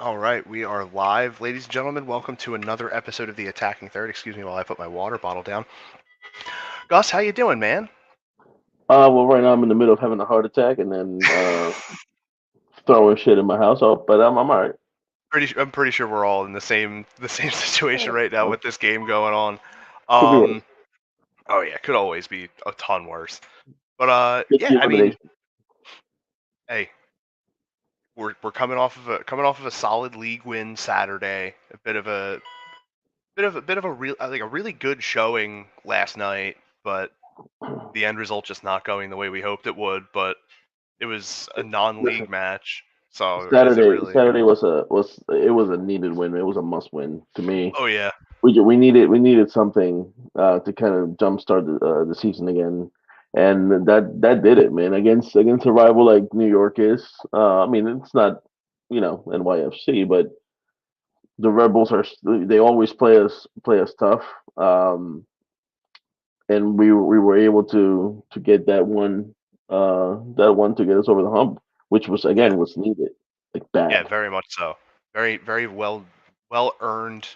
All right, we are live, ladies and gentlemen. Welcome to another episode of the Attacking Third. Excuse me while I put my water bottle down. Gus, how you doing, man? Well, right now I'm in the middle of having a heart attack and then throwing shit in my house. Oh, but I'm all right. I'm pretty sure we're all in the same situation right now Oh, with this game going on. could be worse. Um, oh yeah, could always be a ton worse. But Just yeah, the I mean, elimination. hey, we're coming off of a solid league win Saturday. A bit of a really good showing last night, but the end result just not going the way we hoped it would. But it was a Listen, non-league match, so is it Saturday really? Saturday was a needed win. It was a must win to me. Oh yeah, We needed something to kind of jumpstart the season again, and that did it, man. Against a rival like New York is. I mean, it's not NYFC, but the Rebels they always play us tough. Um, and we were able to get that one to get us over the hump, which was yeah, again was needed, like yeah, bad. very much so. Very well earned,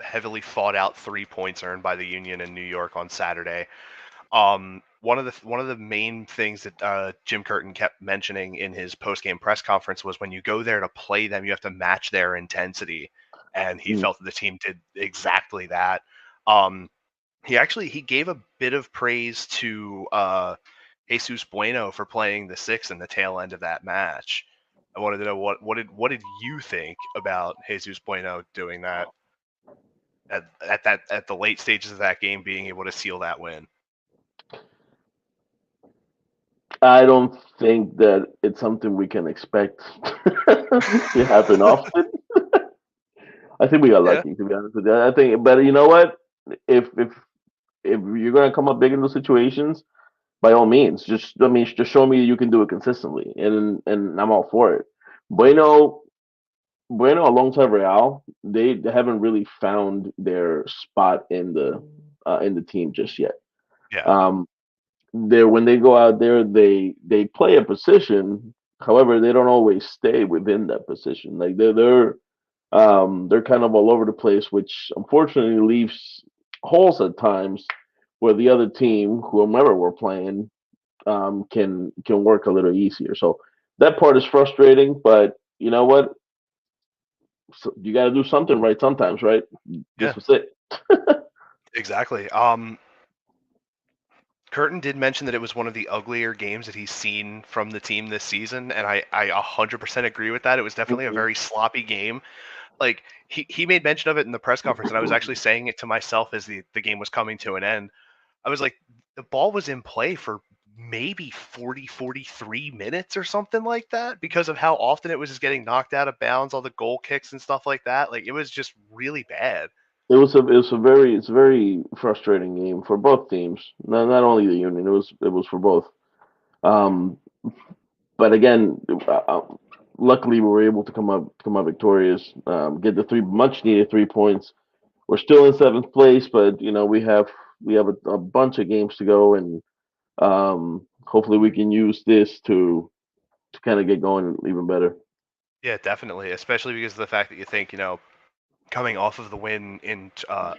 heavily fought out 3 points earned by the Union in New York on Saturday. One of the main things that Jim Curtin kept mentioning in his post game press conference was when you go there to play them, you have to match their intensity, and he Mm. felt that the team did exactly that. Um, he gave a bit of praise to Jesus Bueno for playing the six in the tail end of that match. I wanted to know what did you think about Jesus Bueno doing that at the late stages of that game, being able to seal that win. I don't think that it's something we can expect to happen often. I think we got Yeah, lucky, to be honest with you. I think, but you know what? If if if you're gonna come up big in those situations, by all means, just show me you can do it consistently, and I'm all for it. Bueno Bueno alongside Real, they haven't really found their spot in the team just yet. yeah, Um, when they go out there, they play a position. However, they don't always stay within that position. Like they're kind of all over the place, which unfortunately leaves holes at times where the other team, whomever we're playing, can work a little easier. So that part is frustrating, but you know what? So you got to do something right sometimes, right? yeah, This was it. exactly. Curtin did mention that it was one of the uglier games that he's seen from the team this season, and I 100% agree with that. It was definitely a Mhm. very sloppy game. Like he made mention of it in the press conference, and I was actually saying it to myself as the game was coming to an end. I was like, the ball was in play for maybe 43 minutes or something like that because of how often it was just getting knocked out of bounds, all the goal kicks and stuff like that. Like it was just really bad. It's a very frustrating game for both teams. Not only the Union. It was for both. Um, but again, luckily we were able to come up victorious. Get the three much needed 3 points. We're still in seventh place, but we have a bunch of games to go, and hopefully we can use this to kind of get going even better. Yeah, definitely, especially because of the fact that you think, coming off of the win in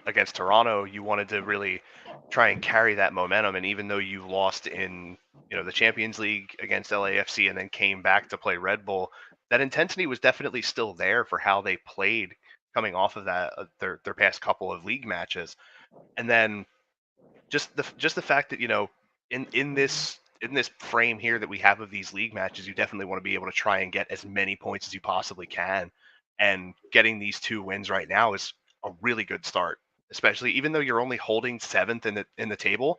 against Toronto, you wanted to really try and carry that momentum. And even though you lost in the Champions League against LAFC and then came back to play Red Bull, that intensity was definitely still there for how they played coming off of that their past couple of league matches. And then just the fact that in this frame here that we have of these league matches, you definitely want to be able to try and get as many points as you possibly can. And getting these two wins right now is a really good start, especially even though you're only holding seventh in the table.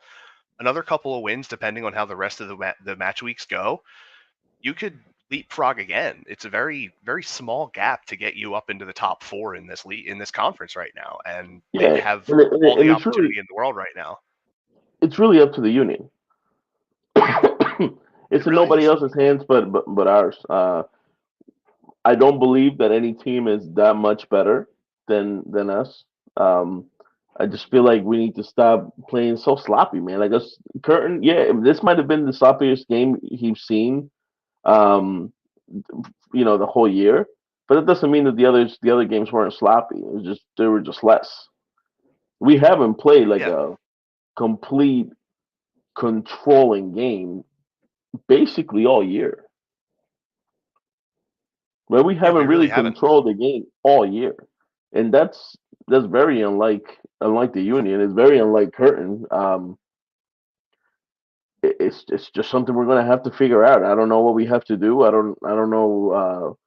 Another couple of wins, depending on how the rest of the match weeks go, you could leapfrog again. It's a very small gap to get you up into the top four in this league in this conference right now, and they Yeah, have and, it, and all it- and the it's really opportunity in the world right now. it's really up to the Union. It It's in really nobody is. else's hands but ours. I don't believe that any team is that much better than us. Um, I just feel like we need to stop playing so sloppy, man. Like us, Curtin. Yeah, this might have been the sloppiest game he's seen. Um, the whole year. But it doesn't mean that the other games weren't sloppy. It was just they were just less. We haven't played like Yeah, a complete controlling game basically all year. Where we yeah, we haven't really really haven't. controlled the game all year, and that's very unlike the Union. It's very unlike Curtin. It's just something we're gonna have to figure out. I don't know what we have to do. I don't know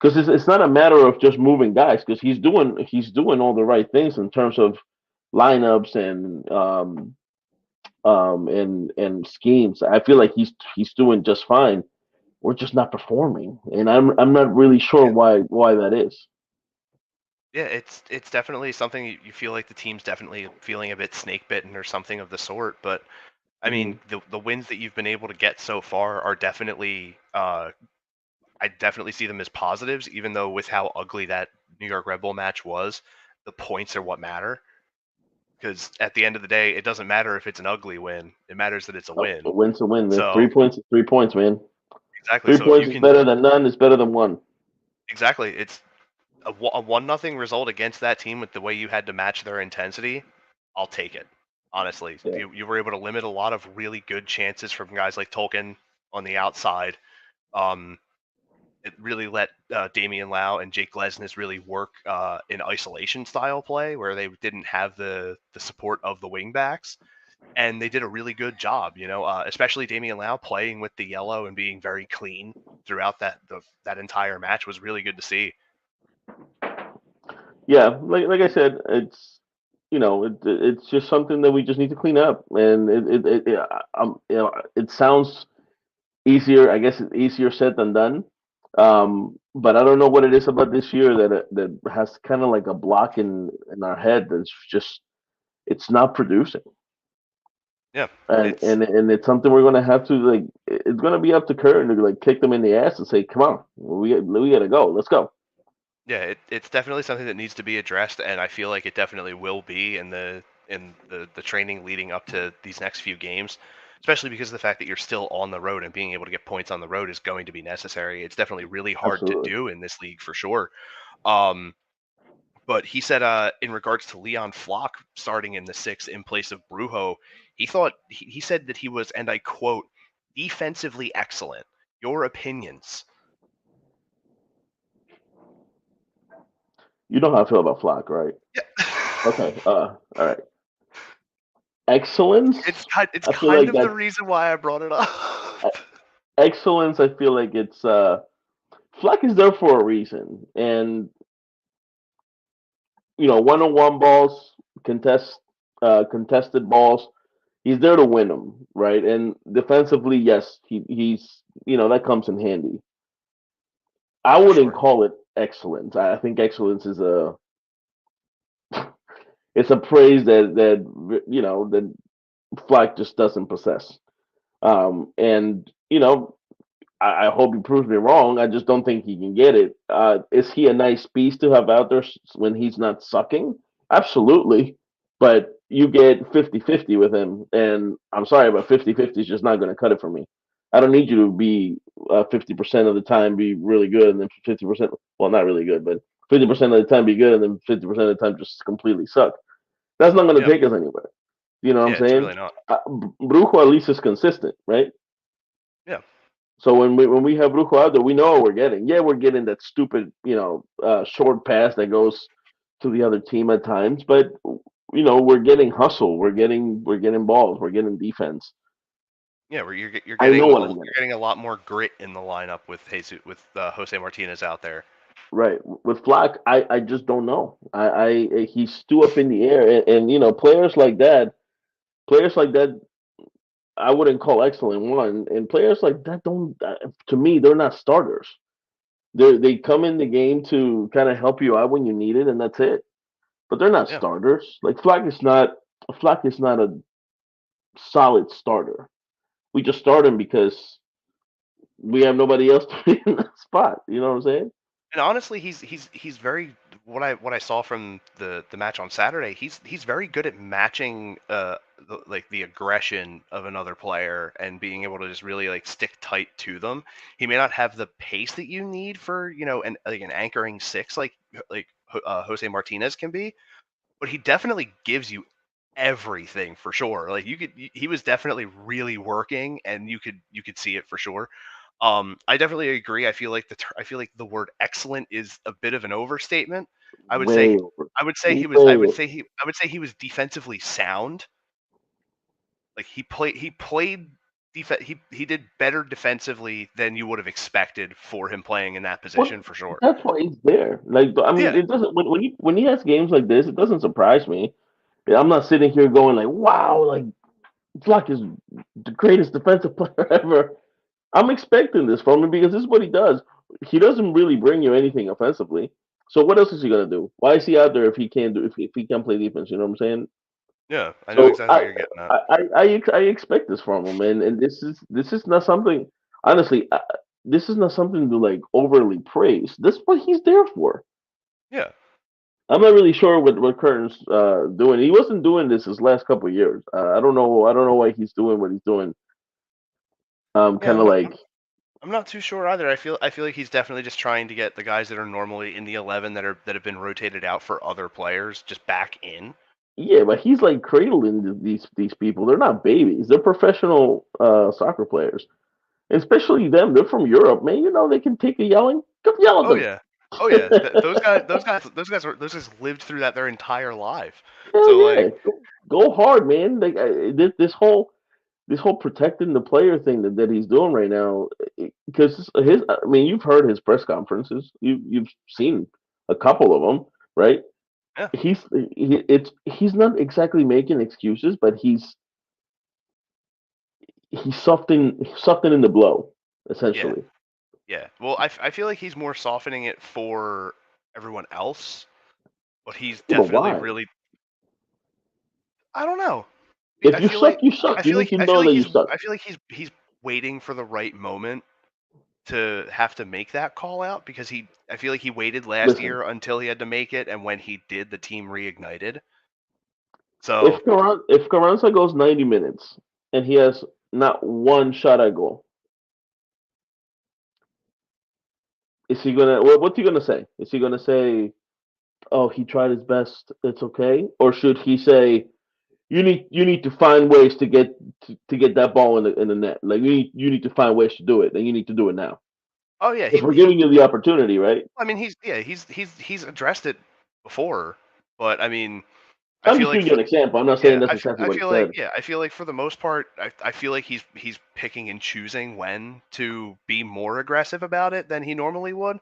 because it's not a matter of just moving guys because he's doing all the right things in terms of lineups and schemes. I feel like he's doing just fine. We're just not performing, and I'm not really sure Yeah, why that is. yeah, it's definitely something you feel like the team's definitely feeling a bit snake bitten or something of the sort. But I Hmm. mean, the wins that you've been able to get so far are definitely I definitely see them as positives, even though with how ugly that New York Red Bull match was, the points are what matter. Because at the end of the day, it doesn't matter if it's an ugly win; it matters that it's a A win. win's a win, man. So 3 points is 3 points, man. exactly. Three So if points you is can better than none. It's better than one. exactly, it's a 1-0 result against that team with the way you had to match their intensity. I'll take it. Honestly, Yeah. you were able to limit a lot of really good chances from guys like Tolkien on the outside. Um, it really let Damian Lau and Jake Glesnes really work in isolation style play where they didn't have the support of the wingbacks, and they did a really good job. Especially Damian Lau playing with the yellow and being very clean throughout that entire match was really good to see. Yeah, like I said, it's just something that we just need to clean up, and it sounds easier. I guess it's easier said than done. But I don't know what it is about this year that has kind of like a block in our head that's just it's not producing, Yeah, it's and it's something we're gonna have to like. It's gonna be up to Curtin to like kick them in the ass and say, "Come on, we gotta go. Let's go." yeah, it's definitely something that needs to be addressed, and I feel like it definitely will be in the training leading up to these next few games, especially because of the fact that you're still on the road and being able to get points on the road is going to be necessary. It's definitely really hard to Absolutely. do in this league for sure. Um, but he said, in regards to Leon Flock starting in the six in place of Brujo, he said that he was, and I quote, defensively excellent. Your opinions? You know how I feel about Flock, right? Yeah. Okay. All right. Excellence. It's I feel kind like of the that's reason why I brought it up. uh, excellence. I feel like it's Fleck is there for a reason, and one-on-one balls, contested balls. He's there to win them, right? And defensively, yes, he's that comes in handy. I For wouldn't sure. call it excellence. I think excellence is a it's a praise that Fleck just doesn't possess. And I hope he proves me wrong. I just don't think he can get it. Is he a nice beast to have out there when he's not sucking? Absolutely. But you get 50-50 with him. And I'm sorry, but 50-50 is just not going to cut it for me. I don't need you to be 50% of the time be really good and then 50%, well, not really good, but 50% of the time be good and then 50% of the time just completely suck. That's not going to Yeah. take us anywhere. You know what I'm Yeah, it's saying? really not. Brujo at least is consistent, right? Yeah. So when we have Brujo out there, we know what we're getting. Yeah, we're getting that stupid, short pass that goes to the other team at times, but we're getting hustle, we're getting balls, we're getting defense. Yeah, where you're I know getting what I'm you're getting. getting a lot more grit in the lineup with Jose Martinez out there. Right with Flock, I just don't know. He's too up in the air, and players like that, I wouldn't call excellent one, and players like that don't. To me, they're not starters. They come in the game to kind of help you out when you need it, and that's it. But they're not Yeah. starters. Like Flack is not a solid starter. We just start him because we have nobody else to be in that spot. You know what I'm saying? And honestly, he's very what I saw from the match on Saturday, he's very good at matching like the aggression of another player and being able to just really like stick tight to them. He may not have the pace that you need for an anchoring six like Jose Martinez can be, but he definitely gives you everything for sure. Like he was definitely really working, and you could see it for sure. I definitely agree. I feel like the word excellent is a bit of an overstatement. I would say Way over. I would say he was Way over. I would say he was defensively sound. Like he did better defensively than you would have expected for him playing in that What? position for sure. That's why he's there. Like, I mean, Yeah. it doesn't when he has games like this, it doesn't surprise me. I'm not sitting here going like, "Wow, like Flock is the greatest defensive player ever." I'm expecting this from him because this is what he does. He doesn't really bring you anything offensively. So what else is he gonna do? Why is he out there if he can't do if he can't play defense? You know what I'm saying? Yeah, I know So exactly what you're getting at. I expect this from him, and this is not something. Honestly, this is not something to like overly praise. This is what he's there for. Yeah. I'm not really sure what Curtin's doing. He wasn't doing this his last couple of years. I don't know. I don't know why he's doing what he's doing. Yeah, Kind of like I'm not too sure either. I feel like he's definitely just trying to get the guys that are normally in the 11 that have been rotated out for other players just back in. yeah, but he's like cradling these people. They're not babies. They're professional soccer players, and especially them. They're from Europe, man. You know they can take a yelling. Come yell at Oh them. yeah. Oh yeah. Those guys lived through that their entire life. Hell So yeah, like, go hard, man. Like this whole protecting the player thing that he's doing right now, because his. I mean, you've heard his press conferences. You've seen a couple of them, right? yeah, He's not exactly making excuses, but he's softening the blow, yeah, essentially. yeah. Well, I feel like he's more softening it for everyone else, but he's Yeah, but definitely why? really. I don't know. If I you feel like suck, you suck. I You feel need like to I feel know like that you he's suck. I feel like he's waiting for the right moment to have to make that call out because I feel like he waited last Listen, year until he had to make it, and when he did, the team reignited. if So Carranza goes 90 minutes and he has not one shot at goal, is he gonna? What's he gonna say? Is he gonna say, "Oh, he tried his best. It's okay," or should he say, "You need to find ways to get that ball in the net. Like you need to find ways to do it, and you need to do it now." oh yeah, If we're giving you the opportunity, right? I mean he's addressed it before, but I mean I I'm feel just like giving you an example. I'm not saying yeah, that's exactly I what he feel like said. yeah, I feel like for the most part, I feel like he's picking and choosing when to be more aggressive about it than he normally would.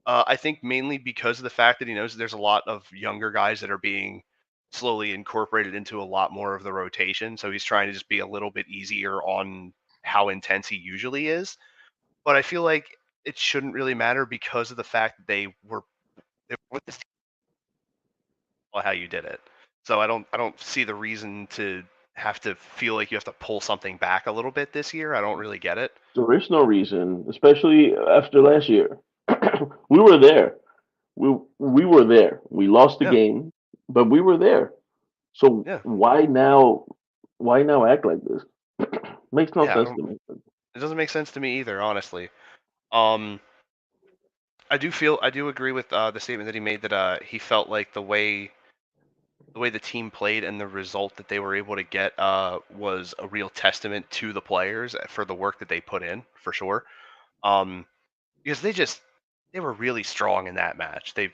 I think mainly because of the fact that he knows there's a lot of younger guys that are being slowly incorporated into a lot more of the rotation. So he's trying to just be a little bit easier on how intense he usually is. But I feel like it shouldn't really matter because of the fact that they were with this team how you did it. So I don't see the reason to have to feel like you have to pull something back a little bit this year. I don't really get it. There is no reason, especially after last year. We were there. We were there. We lost the Yeah, game, but we were there. So yeah, why now? Why now act like this? Makes no yeah. sense to me. It doesn't make sense to me either, honestly. I do agree with the statement that he made that he felt like the way the team played and the result that they were able to get was a real testament to the players for the work that they put in for sure. Um, because they were really strong in that match. They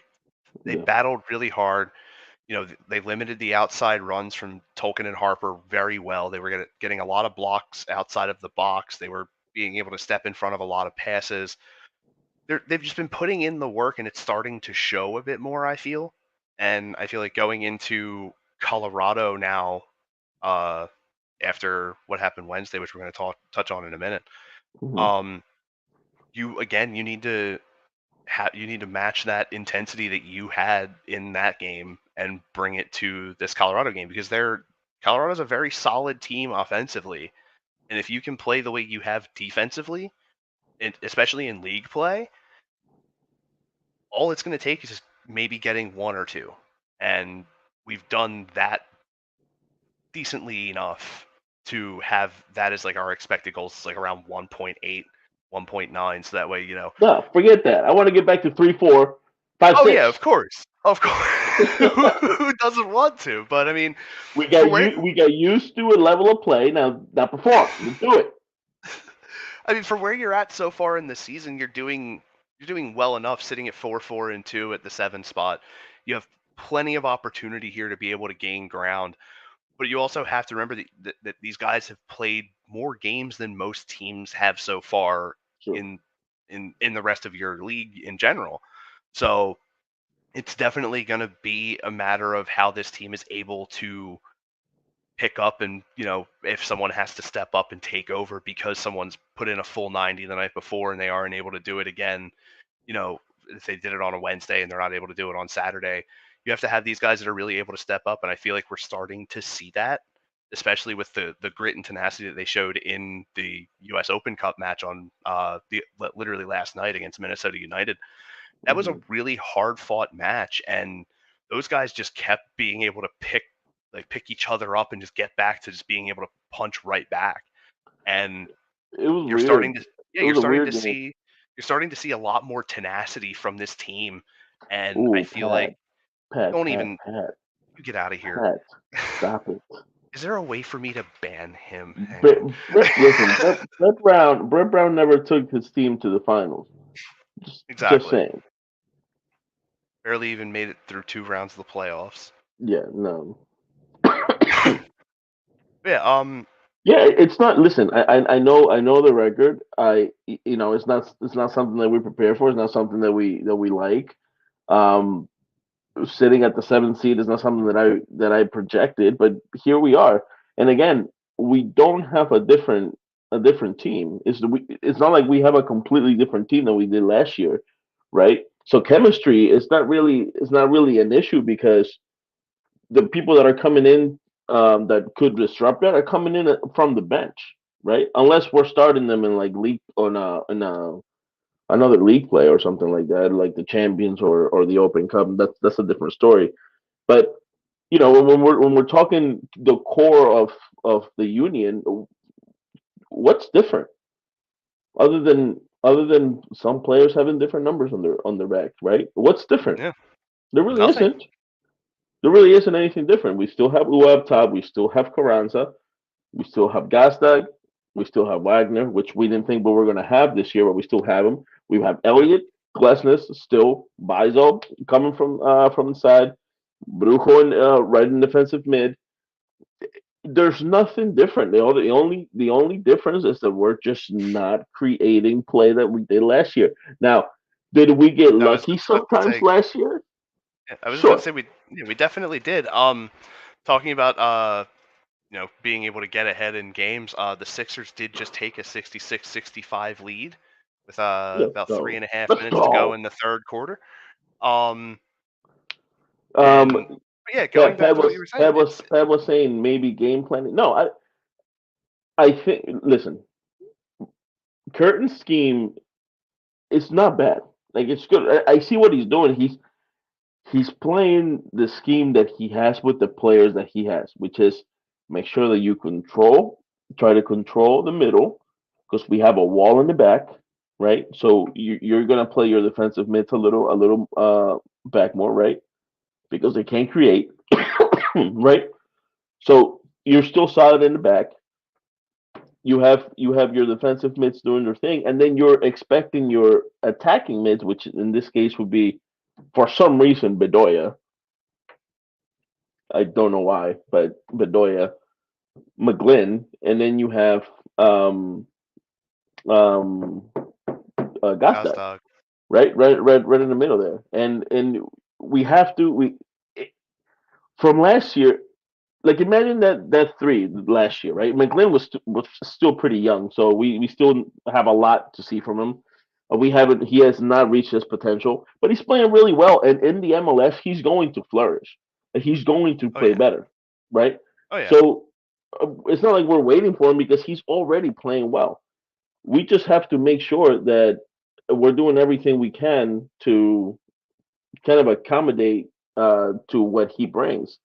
Yeah. battled really hard. They limited the outside runs from Tolkien and Harper very well. They were getting a lot of blocks outside of the box. They were being able to step in front of a lot of passes. They've just been putting in the work, and it's starting to show a bit more. I feel, and I feel like going into Colorado now, uh, after what happened Wednesday, which we're going to touch on in a minute. Hmm. Um, you need to match that intensity that you had in that game and bring it to this Colorado game because Colorado's a very solid team offensively, and if you can play the way you have defensively, and especially in league play, all it's going to take is just maybe getting one or two, and we've done that decently enough to have that as like our expected goals, like around 1.8, 1.9. So that way, No, forget that. I want to get back to 3, 4, 5, oh yeah, of 6. course, of course. Who doesn't want to? But I mean, for where We got used to a level of play. Now perform. Let's do it. I mean, for where you're at so far in the season, you're doing well enough, sitting at 4-4-2 at the 7 spot. You have plenty of opportunity here to be able to gain ground, but you also have to remember that these guys have played more games than most teams have so far Sure. in in the rest of your league in general. So it's definitely going to be a matter of how this team is able to pick up, and if someone has to step up and take over because someone's put in a full 90 the night before and they aren't able to do it again, you know if they did it on a Wednesday and they're not able to do it on Saturday, you have to have these guys that are really able to step up, and I feel like we're starting to see that, especially with the grit and tenacity that they showed in the US Open Cup match on the literally last night against Minnesota United. That was a Mhm. really hard fought match, and those guys just kept being able to pick each other up and just get back to just being able to punch right back. And It was you're starting weird. to yeah, It was you're a starting weird to game. see you're starting to see a lot more tenacity from this team. And I Ooh, feel like don't even you get out of here. Pat, stop it. Is there a way for me to ban him? Hang Brett, on. listen, Brett Brown never took his team to the finals. Just Exactly. saying. Barely even made it through 2 rounds of the playoffs. Yeah, no. Yeah, Yeah, it's not. Listen, I know the record. It's not something that we prepare for. It's not something that we like. Um, Sitting at the seventh seed is not something that I projected, but here we are. And again, we don't have a different team. It's not like we have a completely different team than we did last year, right? So chemistry is not really an issue because the people that are coming in that could disrupt that are coming in from the bench, right? Unless we're starting them in like league on a another league play or something like that, like the Champions or the Open Cup. That's a different story. But when we're talking the core of the union, what's different other than some players having different numbers on their back, right? What's different? yeah, There really nothing. isn't. There really isn't anything different. We still have U up top. We still have Carranza. We still have Gastag. We still have Wagner, which we didn't think we were going to have this year, but we still have him. We have Yeah, Elliott, Glesnes, still Bizo coming from the side. Brujo right in defensive mid. There's nothing different. The only difference is that we're just not creating play that we did last year. Now, did we get I was lucky just about to sometimes say. last year? Yeah, I was just about to Sure. say we definitely did. Talking about being able to get ahead in games, the Sixers did just take a 66-65 lead with Let's about three go. and a half Let's minutes to go go. in the third quarter. Um, and Um, yeah, going back to what you were saying, it's Pat was saying maybe game planning. No, I think listen, Curtin's scheme is not bad. Like it's good. I see what he's doing. He's playing the scheme that he has with the players that he has, which is make sure that you try to control the middle because we have a wall in the back, right? So you're gonna play your defensive mids a little back more, right? Because they can't create, right? So you're still solid in the back. You have your defensive mids doing their thing, and then you're expecting your attacking mids, which in this case would be for some reason Bedoya. I don't know why, but Bedoya, McGlynn, and then you have um um Gazdag, Gazdag. right in the middle there, and we have to we from last year. Like imagine that three last year, right? McGlynn was still pretty young, so we still have a lot to see from him. We haven't he has not reached his potential, but he's playing really well, and in the MLS he's going to flourish. And he's going to Oh play yeah, better, right? oh yeah. So it's not like we're waiting for him because he's already playing well. We just have to make sure that we're doing everything we can kind of accommodate to what he brings,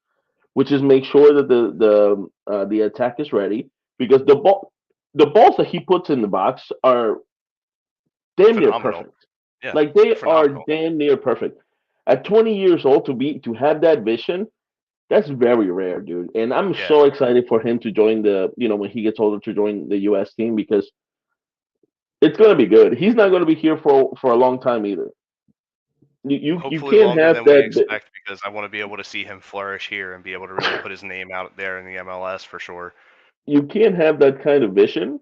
which is make sure that the attack is ready because the balls that he puts in the box are damn near Phenomenal. perfect. Yeah, Like they're they are phenomenal. damn near perfect. At 20 years old to have that vision, that's very rare, dude. And I'm Yeah. so excited for him to join the when he gets older to join the U.S. team because it's gonna be good. He's not gonna be here for a long time either. You Hopefully can't longer have than we that. expect because I want to be able to see him flourish here and be able to really put his name out there in the MLS for sure. You can't have that kind of vision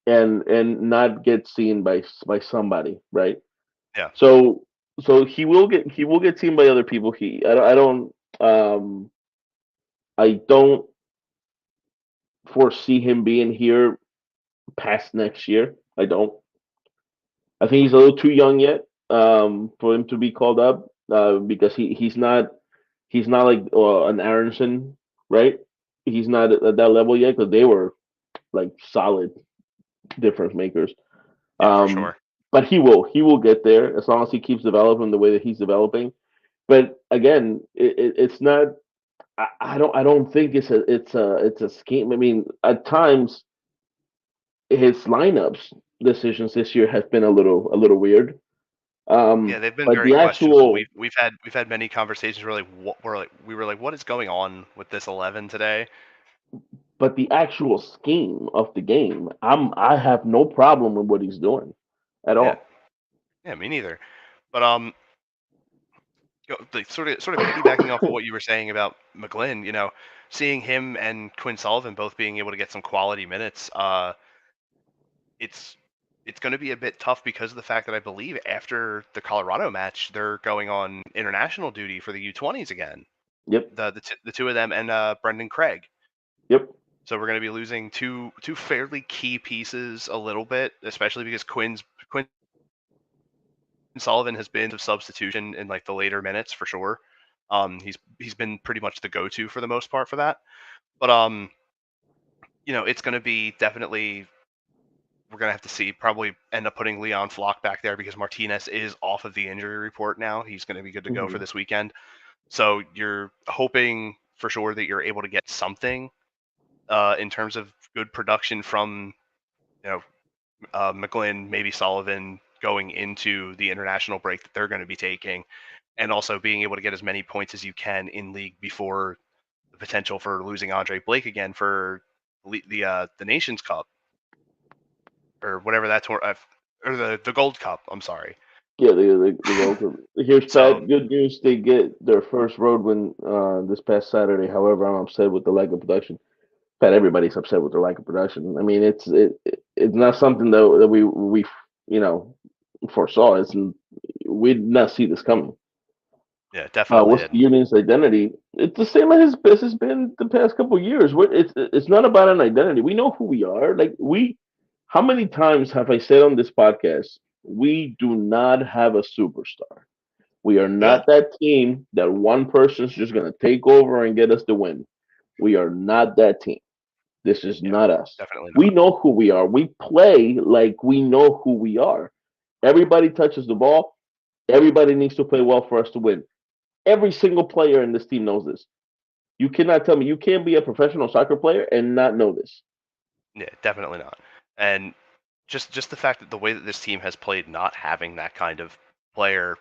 and not get seen by somebody, right? Yeah. So he will get seen by other people. Um I don't foresee him being here past next year. I don't. I think he's a little too young yet for him to be called up because he's not like an Aronson, right? He's not at that level yet because they were like solid difference makers. Yeah, for Um, sure. but he will get there as long as he keeps developing the way that he's developing. But again, it's not. I don't think it's a scheme. I mean, at times his lineups decisions this year has been a little weird. Yeah, they've been But very the questionable. actual We've had many conversations where we were like what is going on with this 11 today? but the actual scheme of the game, I have no problem with what he's doing at Yeah. all. Yeah, me neither. But like sort of piggybacking off of what you were saying about McGlynn, seeing him and Quinn Sullivan both being able to get some quality minutes, it's it's going to be a bit tough because of the fact that I believe after the Colorado match, they're going on international duty for the U20s again. Yep, The two of them and Brendan Craig. yep. So we're going to be losing two fairly key pieces a little bit, especially because Quinn Sullivan has been a substitution in like the later minutes for sure. He's been pretty much the go-to for the most part for that. But it's going to be definitely we're going to have to see. Probably end up putting Leon Flock back there because Martinez is off of the injury report now. He's going to be good to go for Hmm. this weekend. So you're hoping for sure that you're able to get something in terms of good production from you know McGlynn, maybe Sullivan going into the international break that they're going to be taking, and also being able to get as many points as you can in league before the potential for losing Andre Blake again for the Nations Cup or whatever that's or the Gold Cup. I'm sorry. Yeah, the goal. Here's So Pat. Good news. They get their first road win this past Saturday. However, I'm upset with the lack of production. Pat, everybody's upset with the lack of production. I mean, it's not something that we you know foresaw. We did not see this coming. yeah, definitely What's the didn't. union's identity? It's the same as it's been the past couple of years. It's not about an identity. We know who we are. How many times have I said on this podcast, we do not have a superstar. We are Yeah, not that team that one person's just gonna take over and get us the win. We are not that team. This is yeah, not us. definitely We not. know who we are. We play like we know who we are. Everybody touches the ball. Everybody needs to play well for us to win. Every single player in this team knows this. You cannot tell me you can't be a professional soccer player and not know this. Yeah, definitely not. And just the fact that the way that this team has played, not having that kind of player,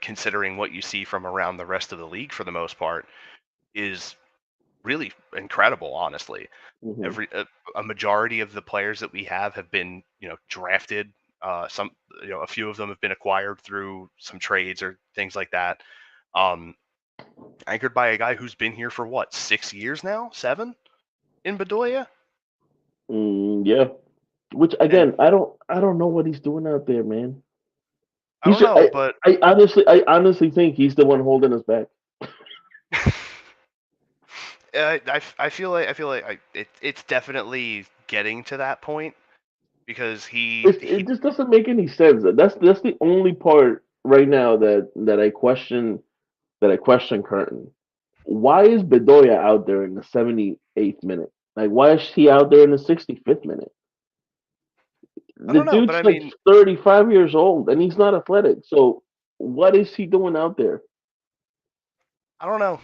considering what you see from around the rest of the league for the most part, is really incredible. Honestly, Hmm. every a majority of the players that we have been drafted. Some a few of them have been acquired through some trades or things like that. Um, Anchored by a guy who's been here for what 6 years now, 7 in Bedoya, Yeah. Which and again, I don't know what he's doing out there, man. I He's don't just, know, but I honestly think he's the one holding us back. it's definitely getting to that point because he It just doesn't make any sense. That's the only part right now that I question Curtin. Why is Bedoya out there in the 78th minute? Like, why is he out there in the 65th minute? I The don't know, but dude's I like mean 35 years old and he's not athletic. So what is he doing out there? I don't know.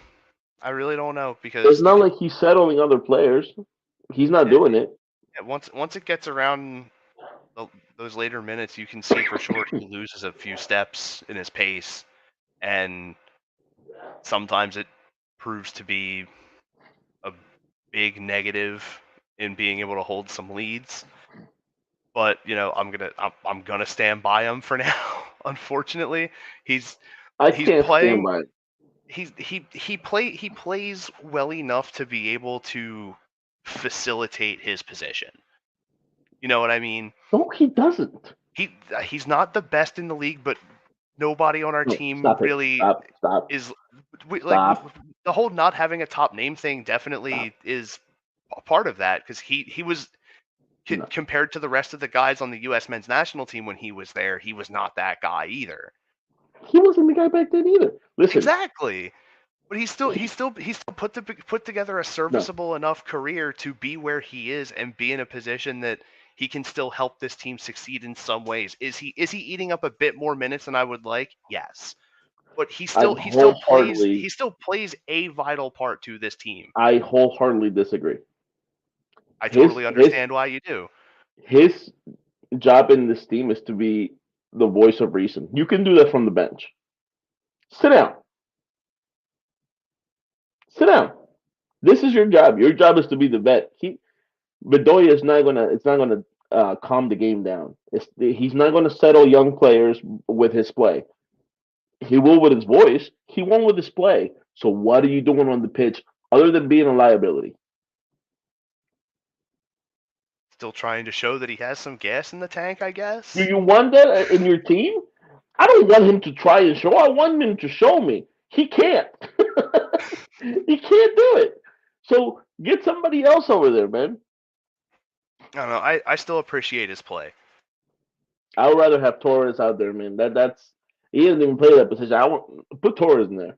I really don't know It's because not like he's settling other players. He's not yeah, doing it. once it gets around the, those later minutes, you can see for sure he loses a few steps in his pace, and sometimes it proves to be a big negative in being able to hold some leads. But I'm gonna stand by him for now. Unfortunately, he's I he's can't stand playing. by it. He plays well enough to be able to facilitate his position. You know what I mean? No, he doesn't. He he's not the best in the league, but nobody on our No, team stop it. really Stop. is Stop. the whole not having a top name thing definitely Stop. is a part of that because he was No. compared to the rest of the guys on the U.S. men's national team when he was there, he was not that guy either. He wasn't the guy back then either. Listen, Exactly. But he, he still put together a no. serviceable enough career to be where he is and be in a position that he can still help this team succeed in some ways. Is he eating up a bit more minutes than I would like? Yes. But I he still plays a vital part to this team. wholeheartedly disagree. I His totally his understand why you do. his job in this team is to be the voice of reason. You can do that from the bench. Sit down. Sit down. This is your job. Your job is to be the vet. Bedoya is not gonna. It's not gonna calm the game down. He's not gonna settle young players with his play. He will with his voice. He won't with his play. So what are you doing on the pitch other than being a liability? Still trying to show that he has some gas in the tank, I Do guess. you want that in your team? I don't want him to try and show. I want him to show me. He can't. He can't do it. So get somebody else over there, man. I don't know. I still appreciate his play. I would rather have Torres out there, man. That's he doesn't even play that position. I want put Torres in there.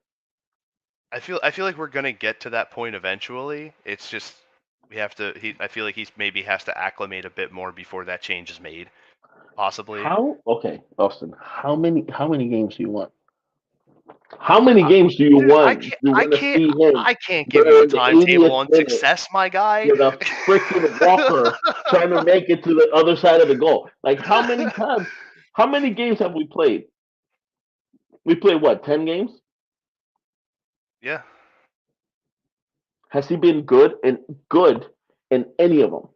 I feel like we're gonna get to that point eventually. It's just we have to. I feel like he's maybe has to acclimate a bit more before that change is made. Possibly. How okay, Austin? How many games do you want? How many Uh, games do you dude, want? Do you want to see him I can't give you a during the timetable 80th on minute success, my guy. with a freaking walker trying to make it to the other side of the goal? Like how many times? How many games have we played? We played what? 10 games? Yeah, Has he been good in any of them?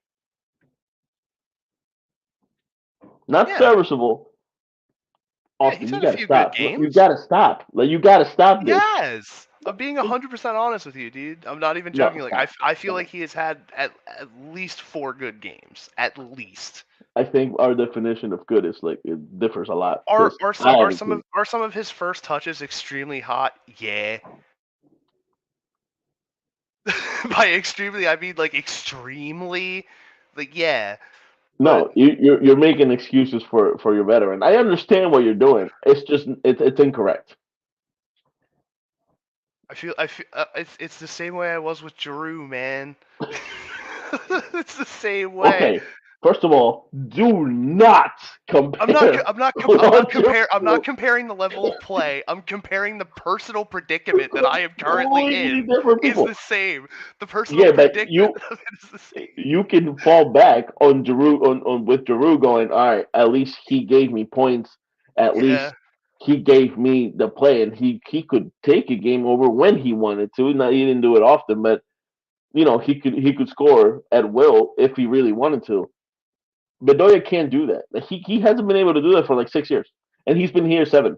Not yeah, serviceable. yeah. He's Austin, you had a gotta few good stop. You games. gotta stop. Like you gotta stop this. Yes, I'm being 100% honest with you, dude. I'm not even No, joking. Like stop. I feel Stop. like he has had at least 4 good games, at least. I think our definition of good is like it differs a lot because I haven't seen. Are some of his first touches extremely hot? Yeah. By extremely, I mean like extremely. Like yeah, but No, you're making excuses for your veteran. I understand what you're doing. It's just it's incorrect. I feel it's the same way I was with Giroux, man. It's the same way. Okay, first of all, do not compare I'm not Laundry comparing the level of play. I'm comparing the personal predicament that I am currently completely in different is people. the same. The personal Yeah, but predicament of it is the same. you can fall back on Giroud on with Giroud going, all right, at least he gave me points. At Yeah, least he gave me the play, and he could take a game over when he wanted to. Now he didn't do it often, but he could score at will if he really wanted to. Bedoya can't do that. Like, he hasn't been able to do that for like 6 years, and he's been here 7.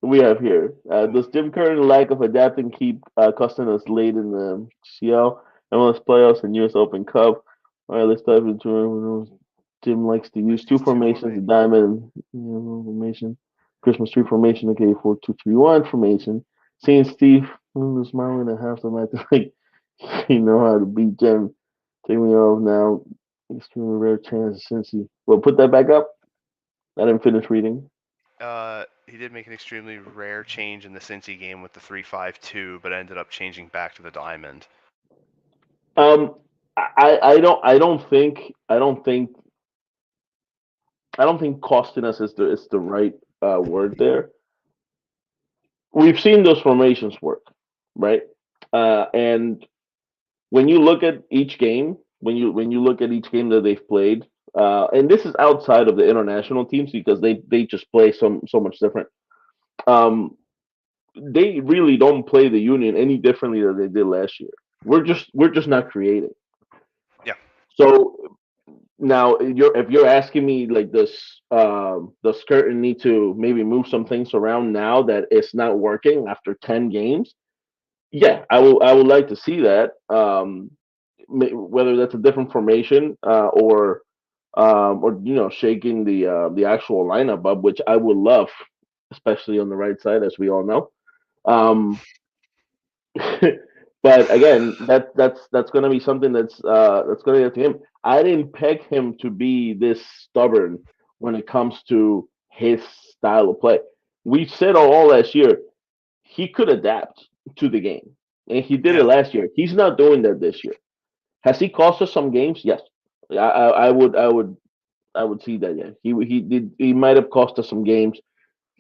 We have here. Does Jim Curtin lack of adapting keep costing us late in the CL, MLS playoffs, and US Open Cup? All right, let's dive into it. Jim likes to use let's two use two formations: the formations. diamond formation, Christmas tree formation, okay, 4-2-3-1 formation. Seeing Steve smiling at half the match, like you know how to beat Jim. Take me off now. Extremely rare chance since he. Well, put that back up. I didn't finish reading. He did make an extremely rare change in the Cincy game with the 3-5-2, but ended up changing back to the diamond. Um, I don't think I don't think costing us is the right word there. We've seen those formations work, right? And when you look at each game, when you look at each game that they've played, and this is outside of the international teams because they just play so much different. Um, they really don't play the Union any differently than they did last year. We're just not creating. Yeah, So now, if you're asking me like does Curtin need to maybe move some things around now that it's not working after 10 games? Yeah, I would like to see that. Whether that's a different formation or shaking the actual lineup up, which I would love, especially on the right side, as we all know. Um, but again, that's going to be something that's going to be up to him. I didn't peg him to be this stubborn when it comes to his style of play. We said all last year he could adapt to the game, and he did it yeah, last year. He's not doing that this year. Has he cost us some games? Yes, I would see that. Yeah, he might have cost us some games.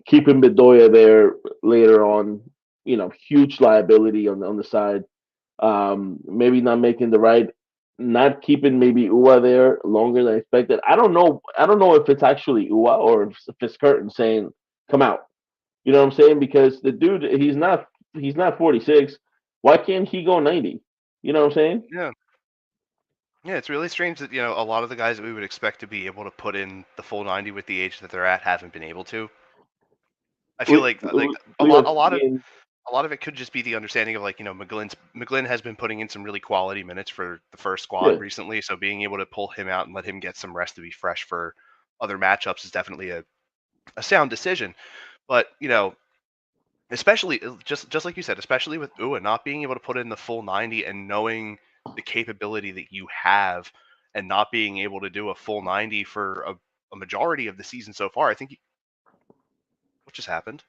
Keeping Bedoya there later on, huge liability on the side. Maybe not making the right, not keeping maybe Ua there longer than expected. I don't know. I don't know if it's actually Ua or if it's Curtin saying, "Come out." You know what I'm saying? Because the dude, he's not 46. Why can't he go 90? You know what I'm saying? yeah. Yeah, it's really strange that a lot of the guys that we would expect to be able to put in the full 90 with the age that they're at haven't been able to. I feel like a We lot have a lot of Ian. a lot of it could just be the understanding of like McGlynn has been putting in some really quality minutes for the first squad Yeah, recently, so being able to pull him out and let him get some rest to be fresh for other matchups is definitely a sound decision. But especially just like you said, especially with Ua not being able to put in the full 90 and knowing the capability that you have and not being able to do a full 90 for a majority of the season so far. I think what just happened?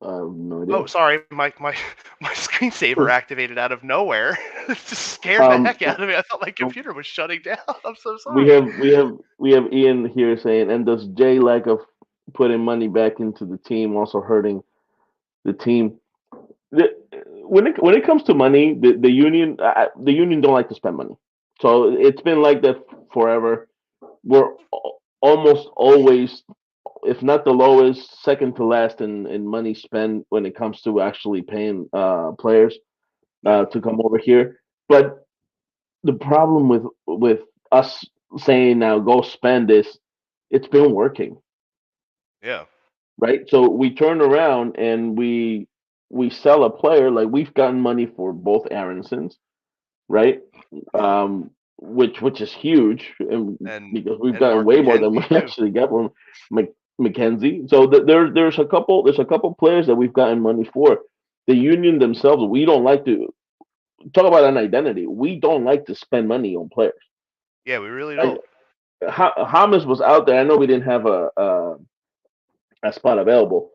I have no Oh, idea. sorry, my my screensaver activated out of nowhere. It just scared the um, heck out of me. I thought my computer was shutting down. I'm so we sorry. have we have we have Ian here saying, and does Jay lack of putting money back into the team also hurting the team? The, when it comes to money, the union don't like to spend money. So it's been like that forever. We're almost always, if not the lowest, second to last in money spent when it comes to actually paying players Yeah, to come over here. But the problem with us saying now go spend this, it's been working, yeah, right? So we turn around and we sell a player like we've gotten money for both Aronsons, right? Which is huge, and and because we've and gotten Mark way more than we McKenzie too. actually got from McKenzie. So there's a couple players that we've gotten money for. The union themselves, we don't like to talk about an identity. We don't like to spend money on players. Yeah, we really Like don't. Hamas was out there. I know we didn't have a spot available,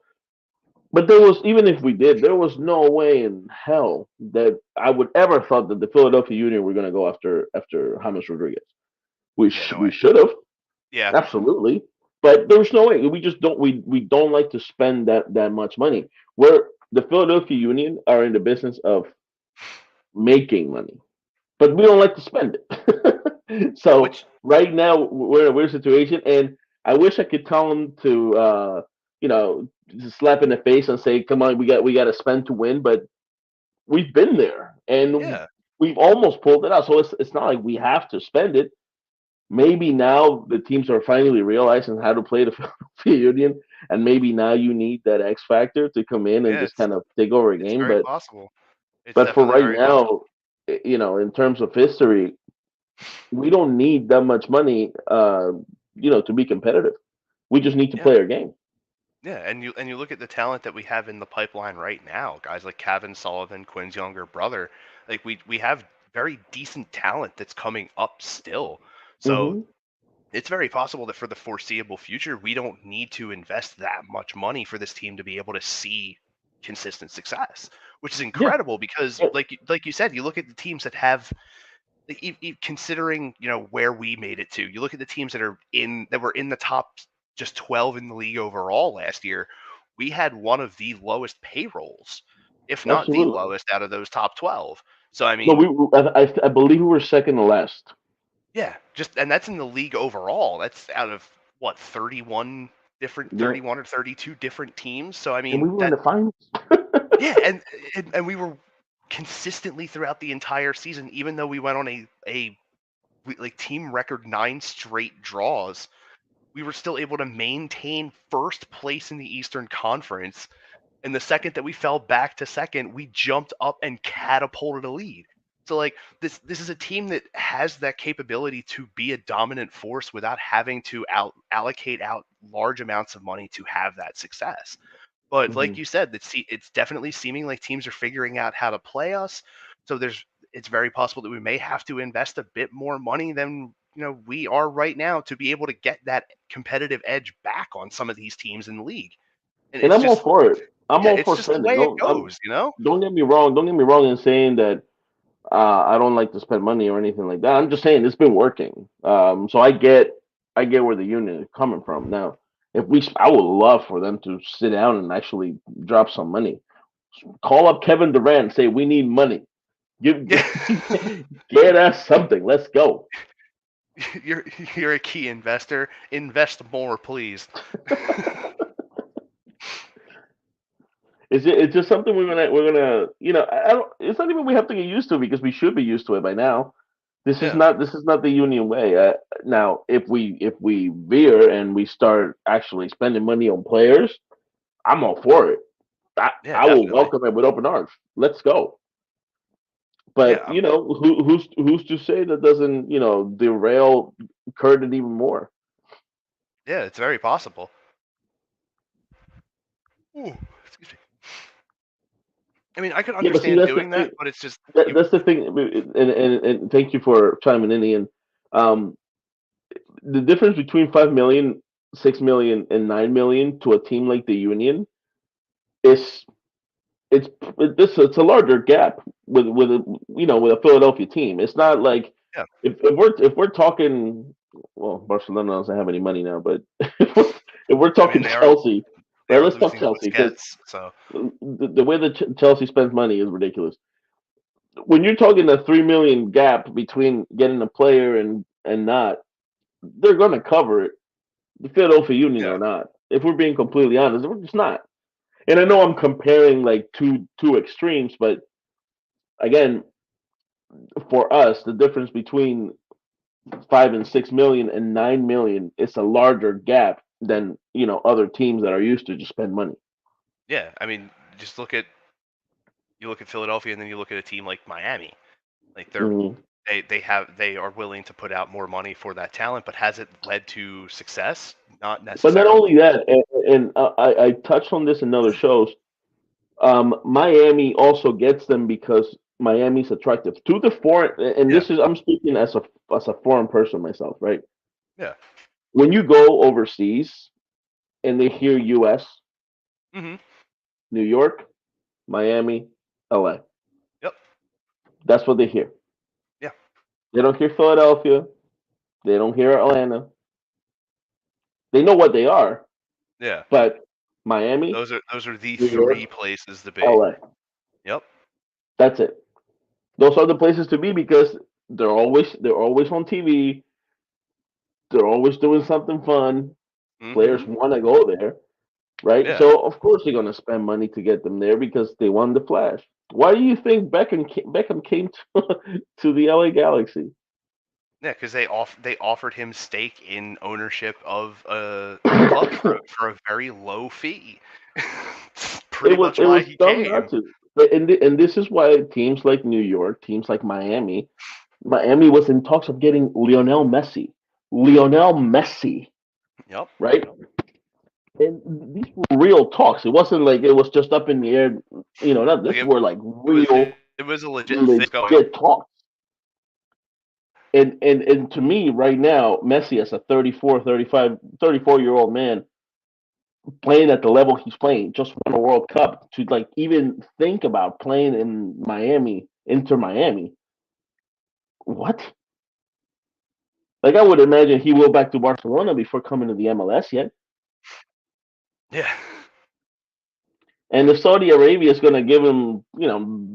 but there was, even if we did, there was no way in hell that I would ever thought that the Philadelphia Union were going to go after James Rodriguez. We Yeah, no we way. should have, Yeah, absolutely, but there's no way. We don't like to spend that much money. Where the Philadelphia Union are in the business of making money, but we don't like to spend it. yeah. So Which right now we're in a weird situation, and I wish I could tell them to, just slap in the face and say, "Come on, we got to spend to win." But we've been there, and yeah, we've almost pulled it out. So it's not like we have to spend it. Maybe now the teams are finally realizing how to play the Philadelphia Union, and maybe now you need that X factor to come in and yeah. just kind of take over a It's game. very But possible. It's but for definitely right very possible. now, in terms of history, we don't need that much money, to be competitive. We just need to Yeah. play our game. Yeah, and you look at the talent that we have in the pipeline right now, guys like Kevin Sullivan, Quinn's younger brother. Like we have very decent talent that's coming up still. So Hmm. it's very possible that for the foreseeable future, we don't need to invest that much money for this team to be able to see consistent success, which is Yeah. incredible because Yeah. like you said, you look at the teams that have considering where we made it to. You look at the teams that were in the top just 12 in the league overall last year, we had one of the lowest payrolls, if not the Absolutely. lowest out of those top 12. So I No, mean, I believe we were second to last, yeah, just and that's in the league overall. That's out of what yeah, 31 or 32 different teams. So I and we mean were in that the finals. yeah, and we were consistently throughout the entire season, even though we went on like team record 9 straight draws, we were still able to maintain first place in the Eastern Conference. And the second that we fell back to second, we jumped up and catapulted a lead. So like this is a team that has that capability to be a dominant force without having to allocate out large amounts of money to have that success. But like Hmm. you said, it's definitely seeming like teams are figuring out how to play us. So it's very possible that we may have to invest a bit more money than we are right now to be able to get that competitive edge back on some of these teams in the league. And And it's I'm all just for it. I'm yeah, all it's for just the spending. way it goes. Don't get me wrong. Don't get me wrong in saying that I don't like to spend money or anything like that. I'm just saying it's been working. So I get where the union is coming from. Now, I would love for them to sit down and actually drop some money. Call up Kevin Durant and say we need money. Give Yeah, get us something. Let's go. you're you're a key investor. Invest more, please. It's just something we're gonna I don't. It's not even we have to get used to because we should be used to it by now. Yeah, This is not the union way. Now, if we veer and we start actually spending money on players, I'm all for it. yeah, I will definitely. welcome it with open arms. Let's go. Yeah, But who's to say that doesn't derail Curtin even more? yeah, it's very possible. Ooh, excuse me. I mean, I could Yeah, but see understand that's the doing that, thing. but it's just you. That's the thing. And thank you for chiming in, Ian. Um, the difference between 5 million, 6 million, and 9 million to a team like the Union is it's it's a larger gap with with a Philadelphia team. It's not like Yeah, if we're talking, well, Barcelona doesn't have any money now, but if we're I mean talking Chelsea, they right? are Let's talk losing Chelsea because Busquets, so the way that Chelsea spends money is ridiculous. When you're talking a 3 million gap between getting a player and not, they're going to cover it. The Philadelphia Union yeah, are not. If we're being completely honest, we're just not. And I know no, I'm comparing like two extremes, but again, for us, the difference between 5 and 6 million and 9 million is a larger gap than other teams that are used to just spend money. yeah. I mean, just look at Philadelphia, and then you look at a team like Miami. Like Hmm. they are willing to put out more money for that talent, but has it led to success? Not But not necessarily. only that, and I touched on this in other shows. Miami also gets them because Miami's attractive to the foreign, and Yeah, this is I'm speaking as a foreign person myself, right? yeah. When you go overseas and they hear U.S., Hmm. New York, Miami, LA. Yep. That's what they hear. Yeah. They don't hear Philadelphia. They don't hear Atlanta. They know what they are, Yeah. but Miami, Those are the New three York, places to be. LA. Yep. That's it. Those are the places to be because they're always on TV. They're always doing something fun. Players Hmm. want to go there, right? Yeah. So of course they're going to spend money to get them there because they want the flash. Why do you think Beckham came to, to the LA Galaxy? Yeah, because they offered him stake in ownership of a club for a very low fee. It's pretty much It why was he dumb not came. to. And this is why teams like New York, teams like Miami, Miami was in talks of getting Lionel Messi. Lionel Messi, Yep. right? And these were real talks. It wasn't like it was just up in the air. Not Like this were like it real was a legit thing going. legit talks. And to me right now, Messi as a 34, 35, 34-year old man playing at the level he's playing, just won a World Cup, to like even think about playing in Miami, Inter Miami. What? Like I would imagine he will back to Barcelona before coming to the MLS yet. Yeah. And if Saudi Arabia is going to give him,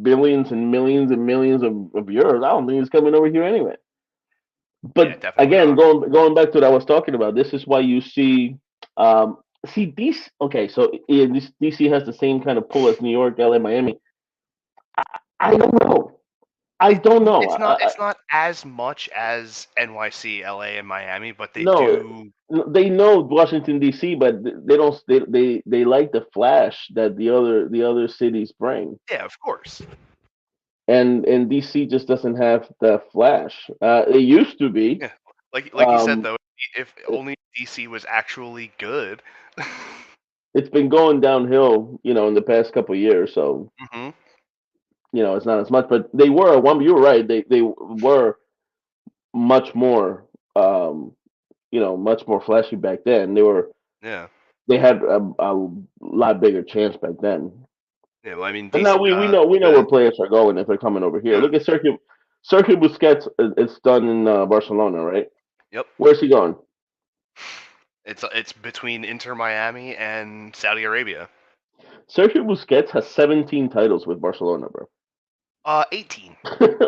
billions and millions of euros, I don't think he's coming over here anyway. Yeah, But definitely again, not. going back to what I was talking about, this is why you um, DC. Okay, so this DC has the same kind of pull as New York, LA, Miami. I don't know. I It, don't know. it's not as much as NYC, LA, and Miami, but they No, do. they know Washington D.C., but they don't. They like the flash that the other cities bring, Yeah, of course. and D.C. just doesn't have that flash. It used to be. Yeah, like you said Um, though, if only DC was actually good. it's been going downhill, in the past couple of years. So Hmm. it's not as much. But they were one. You were right. They were much more. Much more flashy back then. Yeah, They had a lot bigger chance back then. yeah. Well, I mean, And now DC. we know where The players are going if they're coming over here. yeah. Look at Sergio Busquets. It's done in Barcelona, right? Yep. Where's he going? It's between Inter Miami and Saudi Arabia. Sergio Busquets has 17 titles with Barcelona, bro. 18.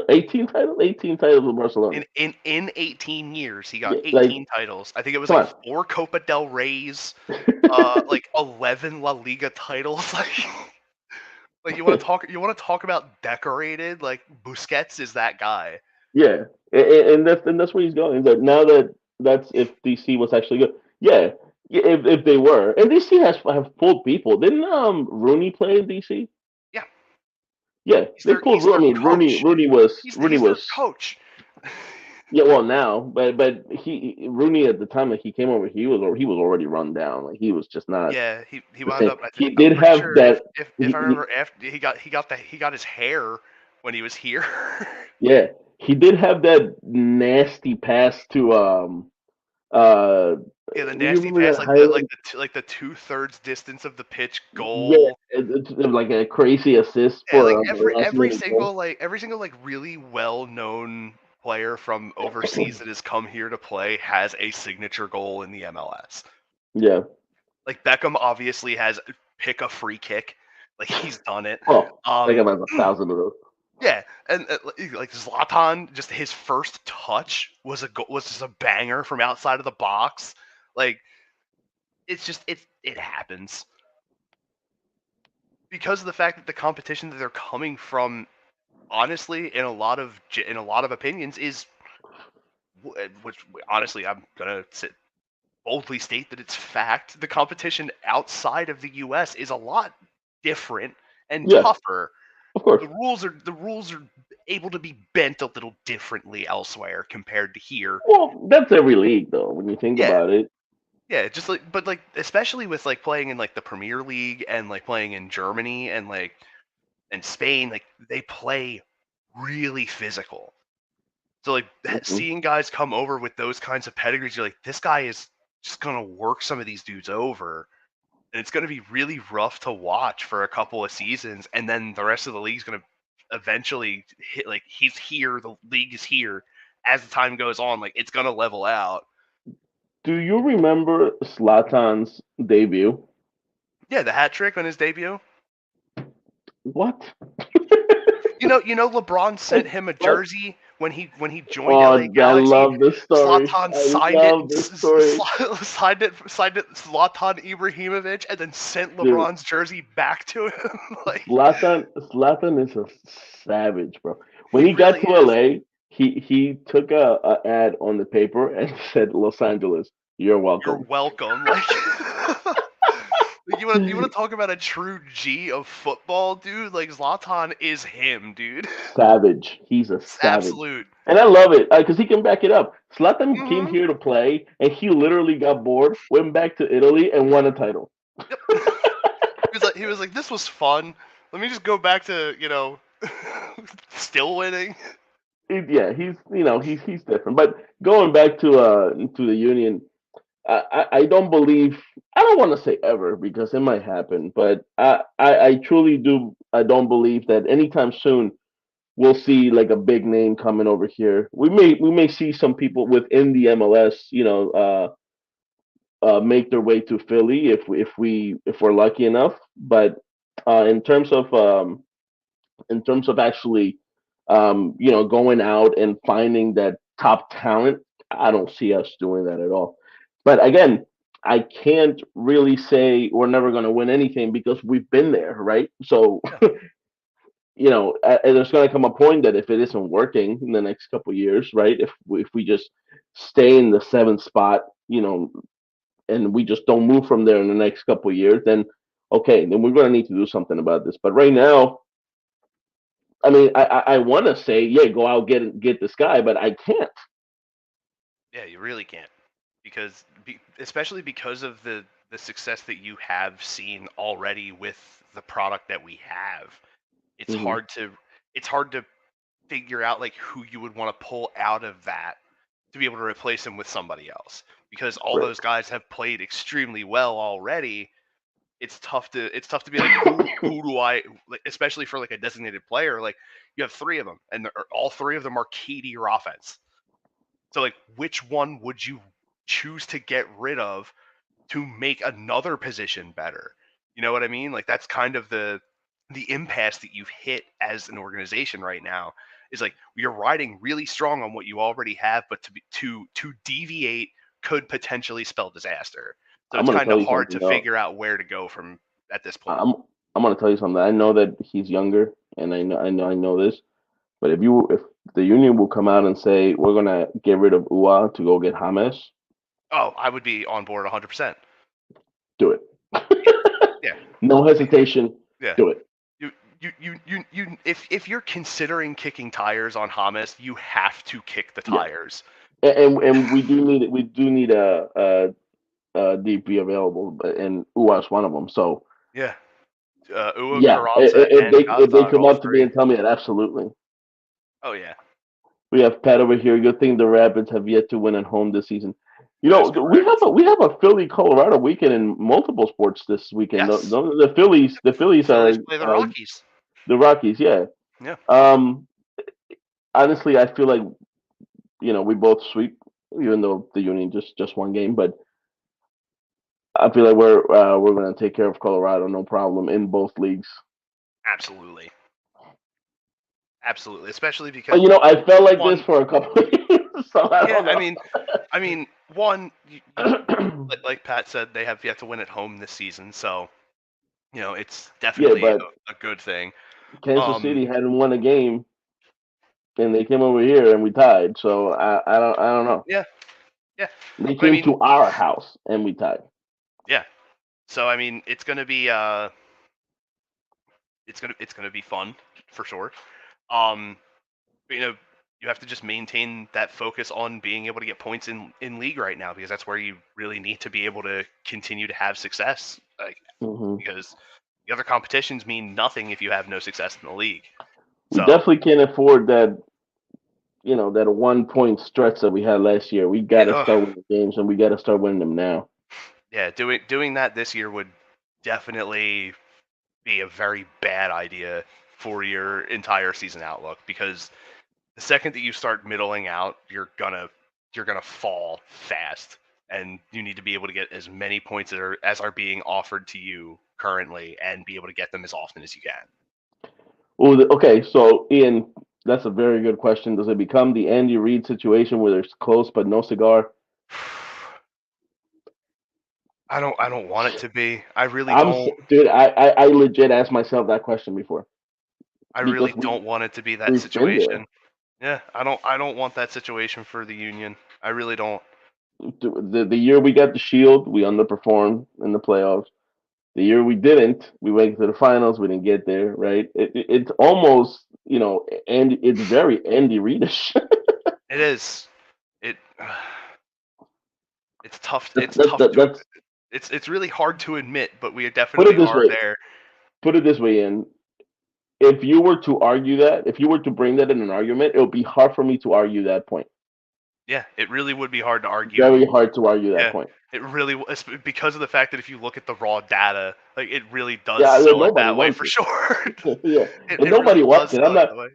18 titles with Barcelona. In 18 years, he got Yeah, like, 18 titles. I think it was come like on. 4 Copa del Reys, like 11 La Liga titles. Like you want to talk about decorated? Like Busquets is that guy. Yeah, and that's where he's going. But now that's if DC was actually good. Yeah, if they were, and DC have pulled people. Didn't Rooney play in DC? Yeah, Yeah, they pulled. he's their I mean, Rooney coach. Rooney was Rooney He's their was coach. yeah. Well, now, but he Rooney at the time that he came over, he was already run down. Like he was just not Yeah, he the wound same. up. He I'm did pretty have sure that. if I remember, after he got his hair when he was here. Yeah, he did have that nasty pass to uh. Yeah, the You nasty remember pass, that highlight? like the 2/3 distance of the pitch Yeah, goal. it's like a crazy assist Yeah, like for a last minute goal. every single like really well known player from overseas that has come here to play has a signature goal in the MLS. Yeah. Like Beckham obviously has pick a free kick, like he's done it. Oh, I got Um, like 1,000 of those. yeah, and like Zlatan, just his first touch was just a banger from outside of the box. Like it's just it happens because of the fact that the competition that they're coming from, honestly, in a lot of opinions, is which honestly I'm gonna boldly state that it's fact. The competition outside of the U.S. is a lot different and Yeah, tougher. of course. The rules are able to be bent a little differently elsewhere compared to here. Well, that's every league though, when you think Yeah, about it. yeah, just like but like especially with like playing in like the Premier League and like playing in Germany and like and Spain, like they play really physical. So like Mhm. seeing guys come over with those kinds of pedigrees, you're like, this guy is just gonna work some of these dudes over, and it's gonna be really rough to watch for a couple of seasons, and then the rest of the league's gonna eventually hit like he's here, the league is here. As the time goes on, like it's gonna level out. Do you remember Zlatan's debut? Yeah, the hat trick on his debut. What? LeBron sent him a What? jersey when he joined LA Oh, I Galaxy. love this story. Zlatan I signed it, love this story, signed it Zlatan Ibrahimovic, and then sent dude. LeBron's jersey back to him. Like Zlatan is a savage, bro. When he he got really to is. LA, he took a ad on the paper and said, "Los Angeles, you're You're welcome." welcome. Like, like you want to talk about a true G of football, dude? Like Zlatan is him, dude. Savage. He's a It's savage. absolute. And I love it because he can back it up. Zlatan came Hmm. here to play, and he literally got bored, went back to Italy, and won a title. Yep. He was like, this was fun. Let me just go back to still winning. Yeah, he's different. But going back to the Union, I don't believe, I don't want to say ever because it might happen, but I truly do, I don't believe that anytime soon we'll see like a big name coming over here. We may see some people within the MLS, make their way to Philly if we're lucky enough. But in terms of actually, going out and finding that top talent, I don't see us doing that at all. But again, I can't really say we're never going to win anything because we've been there, right? So, Yeah. there's going to come a point that if it isn't working in the next couple of years, right? If we just stay in the seventh spot, and we just don't move from there in the next couple of years, then okay, then we're going to need to do something about this. But right now, I mean, I want to say, yeah, go out get this guy, but I can't. Yeah, you really can't, because especially because of the success that you have seen already with the product that we have. It's Hmm. hard to it's hard to figure out like who you would want to pull out of that to be able to replace him with somebody else, because all Right. those guys have played extremely well already. It's tough to be like, who do I like, especially for like a designated player. Like, you have three of them, and all three of them are key to your offense. So like, which one would you choose to get rid of to make another position better? You know what I mean? Like, that's kind of the impasse that you've hit as an organization right now. Is like, you're riding really strong on what you already have, but to deviate could potentially spell disaster. So I'm it's going to kind tell of you hard something to though. figure out where to go from at this point. I'm going to tell you something. I know that he's younger, and I know this. But if the union will come out and say we're going to get rid of Ua to go get James, Oh, I would be on board 100%. do it. Yeah, yeah, No hesitation. yeah. Do it. You, if you're considering kicking tires on Hamas, you have to kick the Yes. tires. And we do need a DP available, and Ua's one of them. So Yeah, Ua, yeah, Carranza, and if they Gazdag, come all up to me three. and tell me that, absolutely. Oh yeah, We have Pat over here. Good thing the Rapids have yet to win at home this season. that is We have correct. a Philly Colorado weekend in multiple sports this weekend. Yes, The Phillies Phillies are play the Rockies. the Rockies. Yeah. Yeah, Um. Honestly, I feel like we both sweep, even though the Union just one game. But I feel like we're gonna take care of Colorado, no problem, in both leagues. absolutely, absolutely. Especially But because I felt like this one, for a couple of years, so I yeah, don't I mean, one, know. like Pat said, they have yet to win at home this season, so it's Yeah, definitely but a good thing. Kansas Um, City hadn't won a game, and they came over here and we tied. So I don't know. yeah, yeah, They but I came mean, to our house and we tied. yeah. So I mean, it's gonna be fun for sure. Um, but, you have to just maintain that focus on being able to get points in league right now, because that's where you really need to be able to continue to have success. Like, Hmm. because the other competitions mean nothing if you have no success in the league. We So definitely can't afford that 1 point stretch that we had last year. We got yeah, to start winning games, and we got to start winning them now. yeah, doing that this year would definitely be a very bad idea for your entire season outlook, because the second that you start middling out, you're gonna fall fast, and you need to be able to get as many points as are being offered to you currently, and be able to get them as often as you can. Well, okay, so Ian, that's a very good question. Does it become the Andy Reid situation where there's close but no cigar? I don't want it to be. I really don't. Dude. I legit asked myself that question before I really because we don't want it to be that we've been there. situation. Yeah, I don't want that situation for the Union. I really don't. The year we got the Shield, we underperformed in the playoffs. The year we didn't, we went to the finals. We didn't get there, right? It's almost, and it's very Andy Reidish. It is. It. It's tough. that's, It's that, tough that, to. that's It's really hard to admit, but we put it definitely this are way. there. Put it this way, Ian. If you were to argue that, if you were to bring that in an argument, it would be hard for me to argue that point. Yeah, it really would be hard to Very argue. hard to argue that Yeah, point. it really because of the fact that if you look at the raw data, like, it really does Yeah, sell it nobody that way wants for it. sure. Yeah, it, and it really nobody wants does it. sell it that way.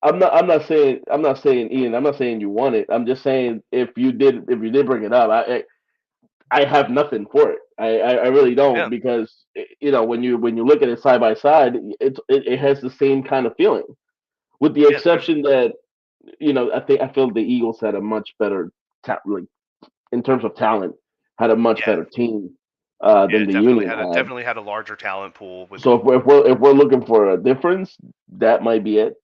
I'm not saying Ian. I'm not saying you want it. I'm just saying if you did bring it up, I have nothing for it. I really don't Yeah, because when you look at it side by side, it has the same kind of feeling, with the yeah, there's exception that I feel the Eagles had a much better like in terms of talent, had a much yeah, better team yeah, than the Union had. definitely had a larger talent pool with So if we're looking for a difference, that might be it.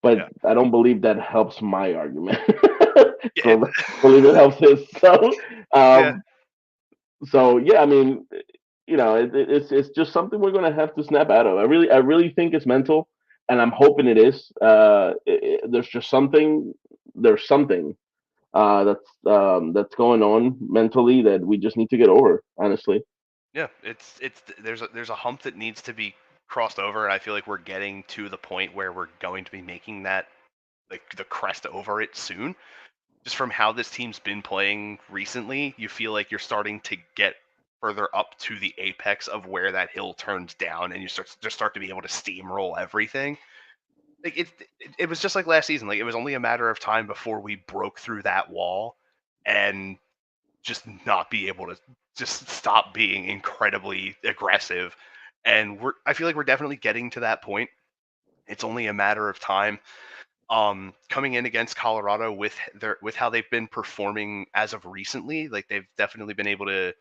But yeah, I don't believe that helps my argument. yeah, So I believe it helps his. yeah, Um, so yeah, I mean, it's just something we're gonna have to snap out of. I really think it's mental, and I'm hoping it is. There's just something. There's something that's going on mentally that we just need to get over. Honestly. yeah. It's there's a hump that needs to be crossed over, and I feel like we're getting to the point where we're going to be making that like the crest over it soon. Just from how this team's been playing recently, you feel like you're starting to get further up to the apex of where that hill turns down, and you start to be able to steamroll everything. Like it was just like last season. Like it was only a matter of time before we broke through that wall, and just not be able to just stop being incredibly aggressive. And I feel like we're definitely getting to that point. It's only a matter of time. Coming in against Colorado with how they've been performing as of recently, like they've definitely been able to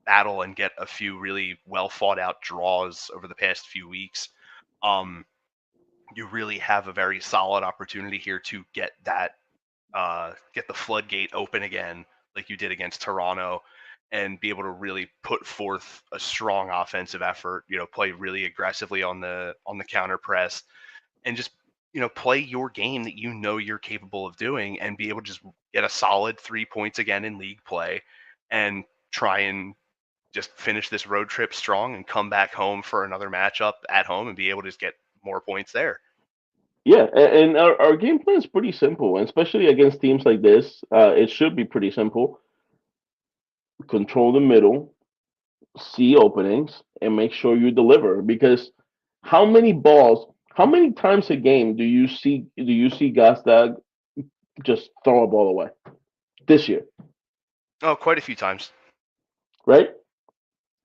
battle and get a few really well fought out draws over the past few weeks. Um, you really have a very solid opportunity here to get the floodgate open again, like you did against Toronto, and be able to really put forth a strong offensive effort. Play really aggressively on the counter press, and just play your game that you're capable of doing, and be able to just get a solid 3 points again in league play, and try and just finish this road trip strong and come back home for another matchup at home and be able to just get more points there. Yeah, and our game plan is pretty simple, and especially against teams like this, it should be pretty simple. Control the middle, see openings, and make sure you deliver. Because how many times a game do you see Gastag just throw a ball away this year, Oh, quite a few times. right?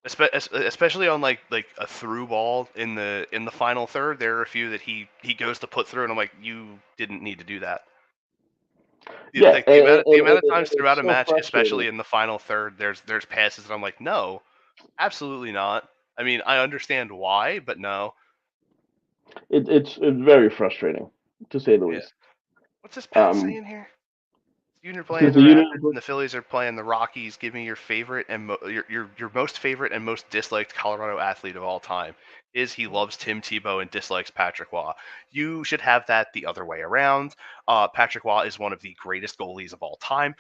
Especially on like a through ball in the final third, there are a few that he goes to put through, and I'm like, you didn't need to do that. Yeah, Like the amount of and times throughout it's a so match, especially frustrating. in the final third, there's passes that I'm like, no, absolutely not. I mean, I understand why, but no. It's very frustrating, to say the Yeah. least. What's this Pat Um, saying here? Union are playing since the the unit, Raptors and the Phillies are playing the Rockies. Give me your favorite and your most favorite and most disliked Colorado athlete of all time. Is he loves Tim Tebow and dislikes Patrick Waugh. You should have that the other way around. Patrick Waugh is one of the greatest goalies of all time.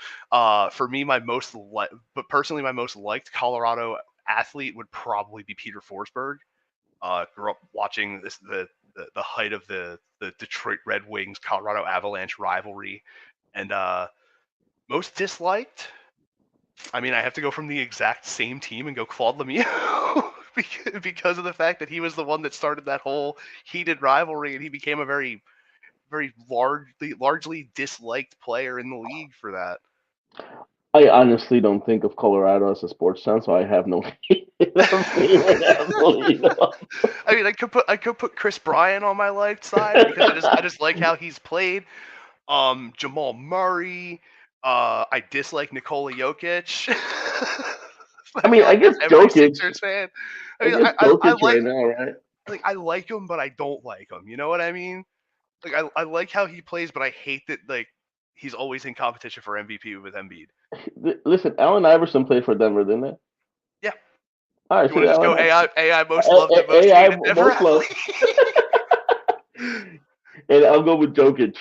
For me, but personally, my most liked Colorado athlete would probably be Peter Forsberg. Grew up watching the height of the Detroit Red Wings Colorado Avalanche rivalry, and most disliked. I mean, I have to go from the exact same team and go Claude Lemieux because of the fact that he was the one that started that whole heated rivalry, and he became a very largely disliked player in the league for that. I honestly don't think of Colorado as a sports town, so I have no favorite athlete. I mean, I could put Chris Bryant on my left side because I just like how he's played. Jamal Murray. I dislike Nikola Jokic. I I mean, feel I like guess that's every Jokic. Sixers fan. I I mean, guess I Jokic right now, right? I like him, but I don't like him. You know what I mean? Like I like how he plays, but I hate that like he's always in competition for MVP with Embiid. Listen, Allen Iverson played for Denver, didn't they? Yeah. All right, You so want to just Allen go Iverson. AI most loved and most AI hated ever most love, athlete? and I'll go with Jokic.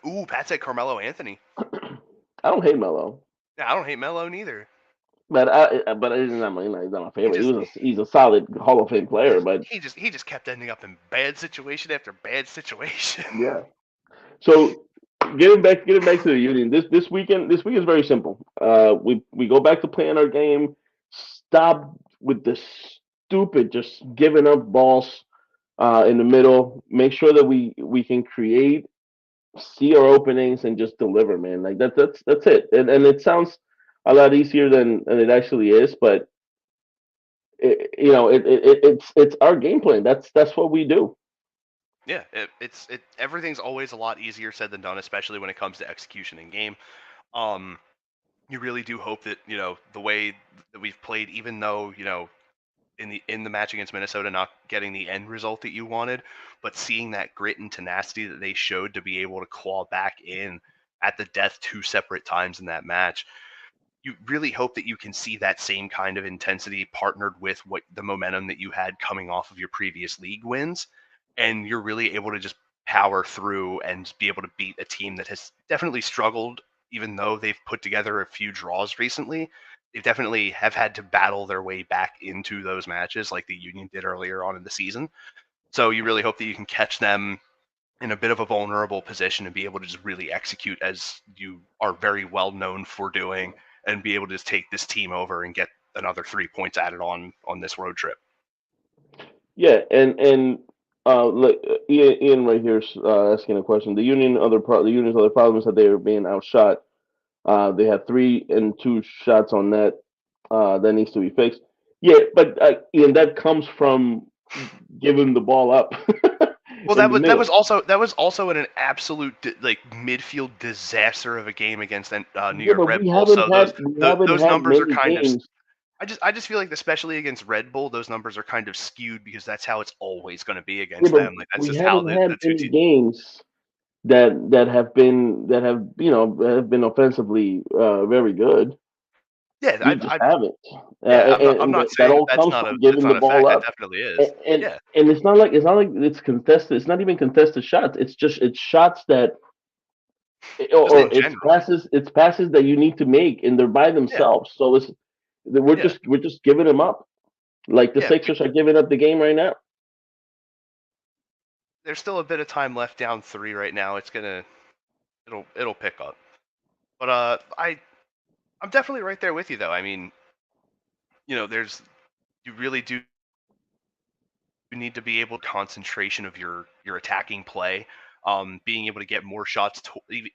Ooh, Pat said Carmelo Anthony. I don't hate Melo, Yeah, I don't hate Melo neither. but he's not my He favorite. just He's a solid Hall of Fame player, but he just kept ending up in bad situation after bad situation. yeah. So getting back to the Union. This week is very simple. We go back to playing our game. Stop with the stupid just giving up balls in the middle. Make sure that we can create, see our openings, and just deliver, man. Like that's it. And it sounds a lot easier than it actually is. But it's our game plan. That's what we do. Yeah, everything's always a lot easier said than done, especially when it comes to execution in game. Um, you really do hope that the way that we've played, even though in the match against Minnesota, not getting the end result that you wanted, but seeing that grit and tenacity that they showed to be able to claw back in at the death two separate times in that match, you really hope that you can see that same kind of intensity partnered with what the momentum that you had coming off of your previous league wins, and you're really able to just power through and be able to beat a team that has definitely struggled, even though they've put together a few draws recently. They definitely have had to battle their way back into those matches like the Union did earlier on in the season. So you really hope that you can catch them in a bit of a vulnerable position and be able to just really execute as you are very well known for doing, and be able to just take this team over and get another 3 points added on this road trip. Yeah, and like Ian right here is asking a question. The Union's other problem is that they are being outshot. They had 3 and 2 shots on net. That needs to be fixed. Yeah, but Ian, that comes from giving the ball up Well, in that the was that middle. was also that was also in an absolute like midfield disaster of a game against New Yeah, York but Red Bull. So we haven't those had numbers are many kind of. games. I just feel like, especially against Red Bull, those numbers are kind of skewed because that's how it's always going to be Yeah, against but them. Like that's we just how haven't the had two many teams. games that have have been offensively very good. Yeah, We just haven't, yeah. I'm not that saying all that's comes not a from that's giving the not a ball fact. That up. definitely And is. and, Yeah, and it's not like it's contested. It's not even contested shots. It's shots that just in it's general. passes that you need to make, and they're by Yeah, themselves. So we're yeah, just giving them up. Like the yeah. Sixers are giving up the game right now. There's still a bit of time left, down three right now. It'll pick up. But I'm definitely right there with you though. I mean, there's you really do need to be able to concentration of your attacking play, being able to get more shots,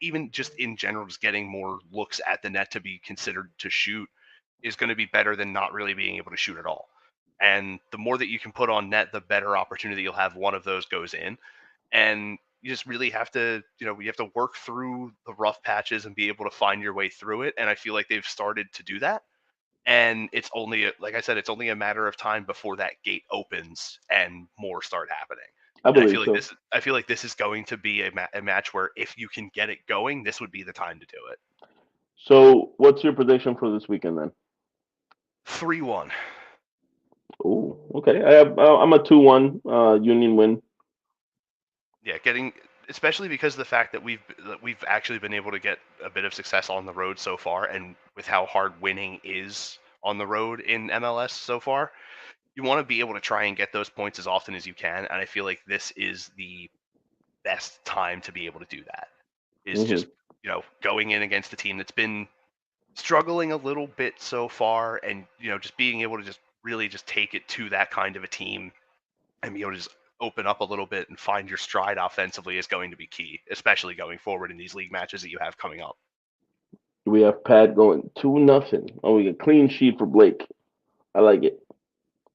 even just in general, just getting more looks at the net to be considered to shoot is going to be better than not really being able to shoot at all. And the more that you can put on net, the better opportunity you'll have one of those goes in. And you just really have to, you have to work through the rough patches and be able to find your way through it. And I feel like they've started to do that. And it's only, like I said, it's only a matter of time before that gate opens and more start happening. I And believe so. I feel like this is going to be a match where if you can get it going, this would be the time to do it. So, what's your prediction for this weekend then? 3-1. Oh, okay. I'm a 2-1 Union win. Yeah, especially because of the fact that we've actually been able to get a bit of success on the road so far, and with how hard winning is on the road in MLS so far, you want to be able to try and get those points as often as you can. And I feel like this is the best time to be able to do that. Is Hmm. just going in against a team that's been struggling a little bit so far, and just being able to just really just take it to that kind of a team and be able to just open up a little bit and find your stride offensively is going to be key, especially going forward in these league matches that you have coming up. We have Pat going 2-0. Oh, we got clean sheet for Blake. I like it.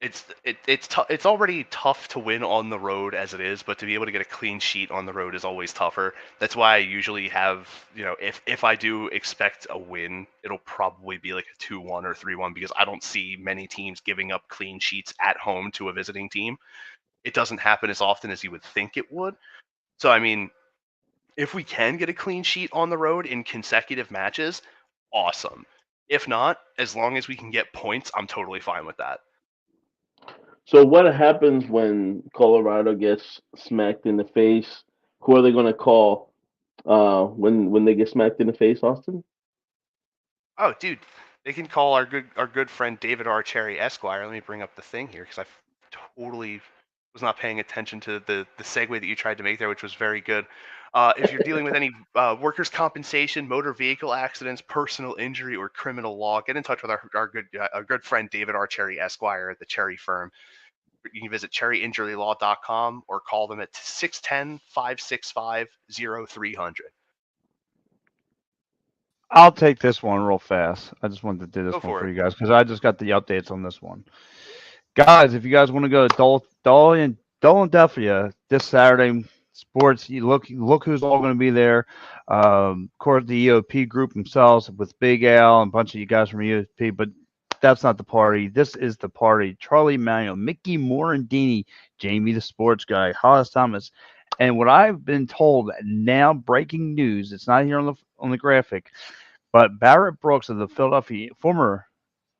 It's already tough to win on the road as it is, but to be able to get a clean sheet on the road is always tougher. That's why I usually have, if I do expect a win, it'll probably be like a 2-1 or 3-1, because I don't see many teams giving up clean sheets at home to a visiting team. It doesn't happen as often as you would think it would. So I mean, if we can get a clean sheet on the road in consecutive matches, awesome. If not, as long as we can get points, I'm totally fine with that. So, what happens when Colorado gets smacked in the face? Who are they going to call when they get smacked in the face, Austin? Oh, dude, they can call our good friend David R. Cherry Esquire. Let me bring up the thing here because I totally was not paying attention to the segue that you tried to make there, which was very good. If you're dealing with any workers' compensation, motor vehicle accidents, personal injury, or criminal law, get in touch with our good friend David R. Cherry Esquire at the Cherry Firm. You can visit cherryinjurylaw.com or call them at 610-565-0300. I'll take this one real fast. I just wanted to do Go this one for for it. you guys because I just got the updates on this one. Guys, if you guys want to go to Philadelphia this Saturday, sports, you look who's all going to be there. Of course, the EOP group themselves with Big Al and a bunch of you guys from EOP, but that's not the party. This is the party. Charlie Manuel, Mickey Morandini, Jamie the sports guy, Hollis Thomas, and what I've been told now, breaking news. It's not here on the graphic, but Barrett Brooks of the Philadelphia former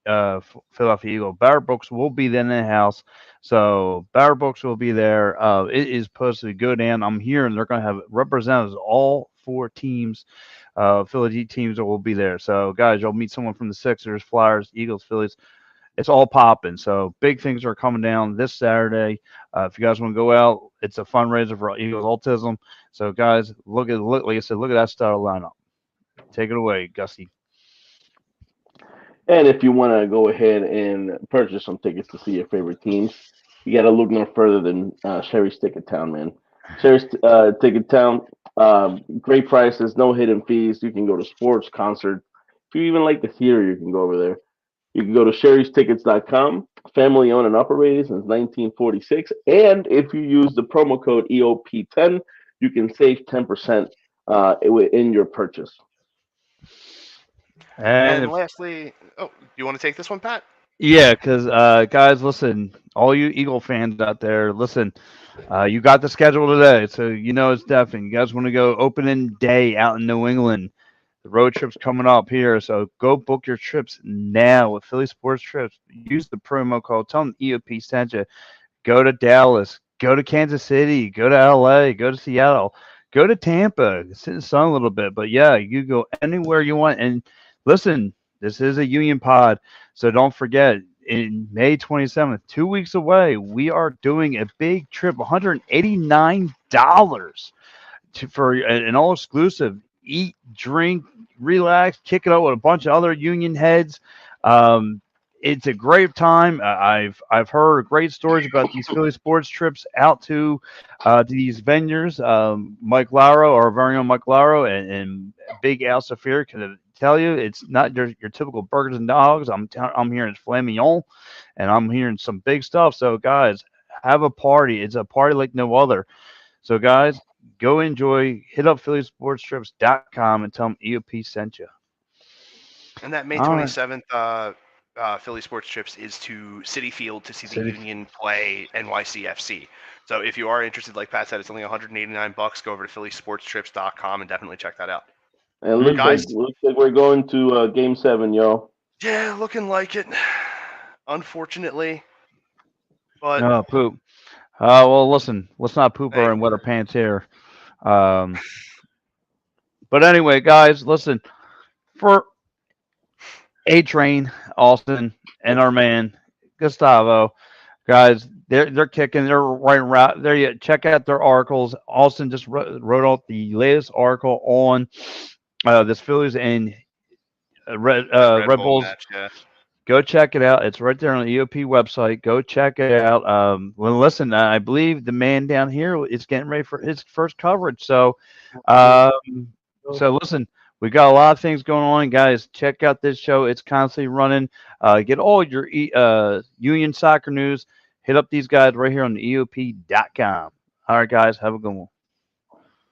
Philadelphia Eagle. Barrett Brooks will be then in the house. So Barrett Brooks will be there. It is supposed to go down. I'm hearing they're going to have representatives, all four teams, Philly teams that will be there. So guys, you'll meet someone from the Sixers, Flyers, Eagles, Phillies. It's all popping. So big things are coming down this Saturday. If you guys want to go out, it's a fundraiser for Eagles Autism. So guys, look like I said, look at that star lineup. Take it away, Gussie. And if you want to go ahead and purchase some tickets to see your favorite teams, you got to look no further than Sherry's Ticket Town, man. Sherry's Ticket Town, great prices, no hidden fees. You can go to sports, concert. If you even like the theater, you can go over there. You can go to sherrystickets.com, family owned and operated since 1946. And if you use the promo code EOP10, you can save 10% in your purchase. And And if lastly, oh, you want to take this one, Pat? Yeah, because guys, listen, all you Eagle fans out there, listen, you got the schedule today, so you know it's definitely. You guys want to go opening day out in New England. The road trip's coming up here, so go book your trips now with Philly Sports Trips. Use the promo code. Tell them EOP sent you. Go to Dallas, go to Kansas City, go to LA, go to Seattle, go to Tampa, sit in the sun a little bit. But yeah, you go anywhere you want. And listen, this is a union pod, so don't forget. In May 27th, 2 weeks away, we are doing a big trip, $189 for an all exclusive. Eat, drink, relax, kick it out with a bunch of other union heads. Um, it's a great time. I've heard great stories about these Philly sports trips out to these venues. Mike Lauro, our very own Mike Lauro, and Big Al Safir can tell you it's not your typical burgers and dogs. I'm hearing it's filet mignon, and I'm hearing some big stuff. So guys, have a party. It's a party like no other. So, guys, go enjoy. Hit up phillysportstrips.com and tell them EOP sent you. And that May All right. 27th Philly Sports Trips is to City Field to see the City. Union play NYCFC. So if you are interested, like Pat said, it's only $189. Go over to phillysportstrips.com and definitely check that out. And it Mm-hmm. Guys, looks like we're going to Game 7, yo. yeah, looking like it, unfortunately. But No, poop. Well, listen, let's not poop hey, our in wetter pants here. Um, but anyway, guys, listen, for A Train, Austin, and our man, Gustavo, guys, they're kicking. They're right around there. You check out their articles. Austin just wrote out the latest article on this Phillies and that Red Red Bull Bulls. match, yeah. Go check it out. It's right there on the EOP website. Go check it out. Well, listen, I believe the man down here is getting ready for his first coverage. Um, so listen, we got a lot of things going on, guys. Check out this show. It's constantly running. Get all your Union soccer news. Hit up these guys right here on the EOP.com. All right, guys, have a good one.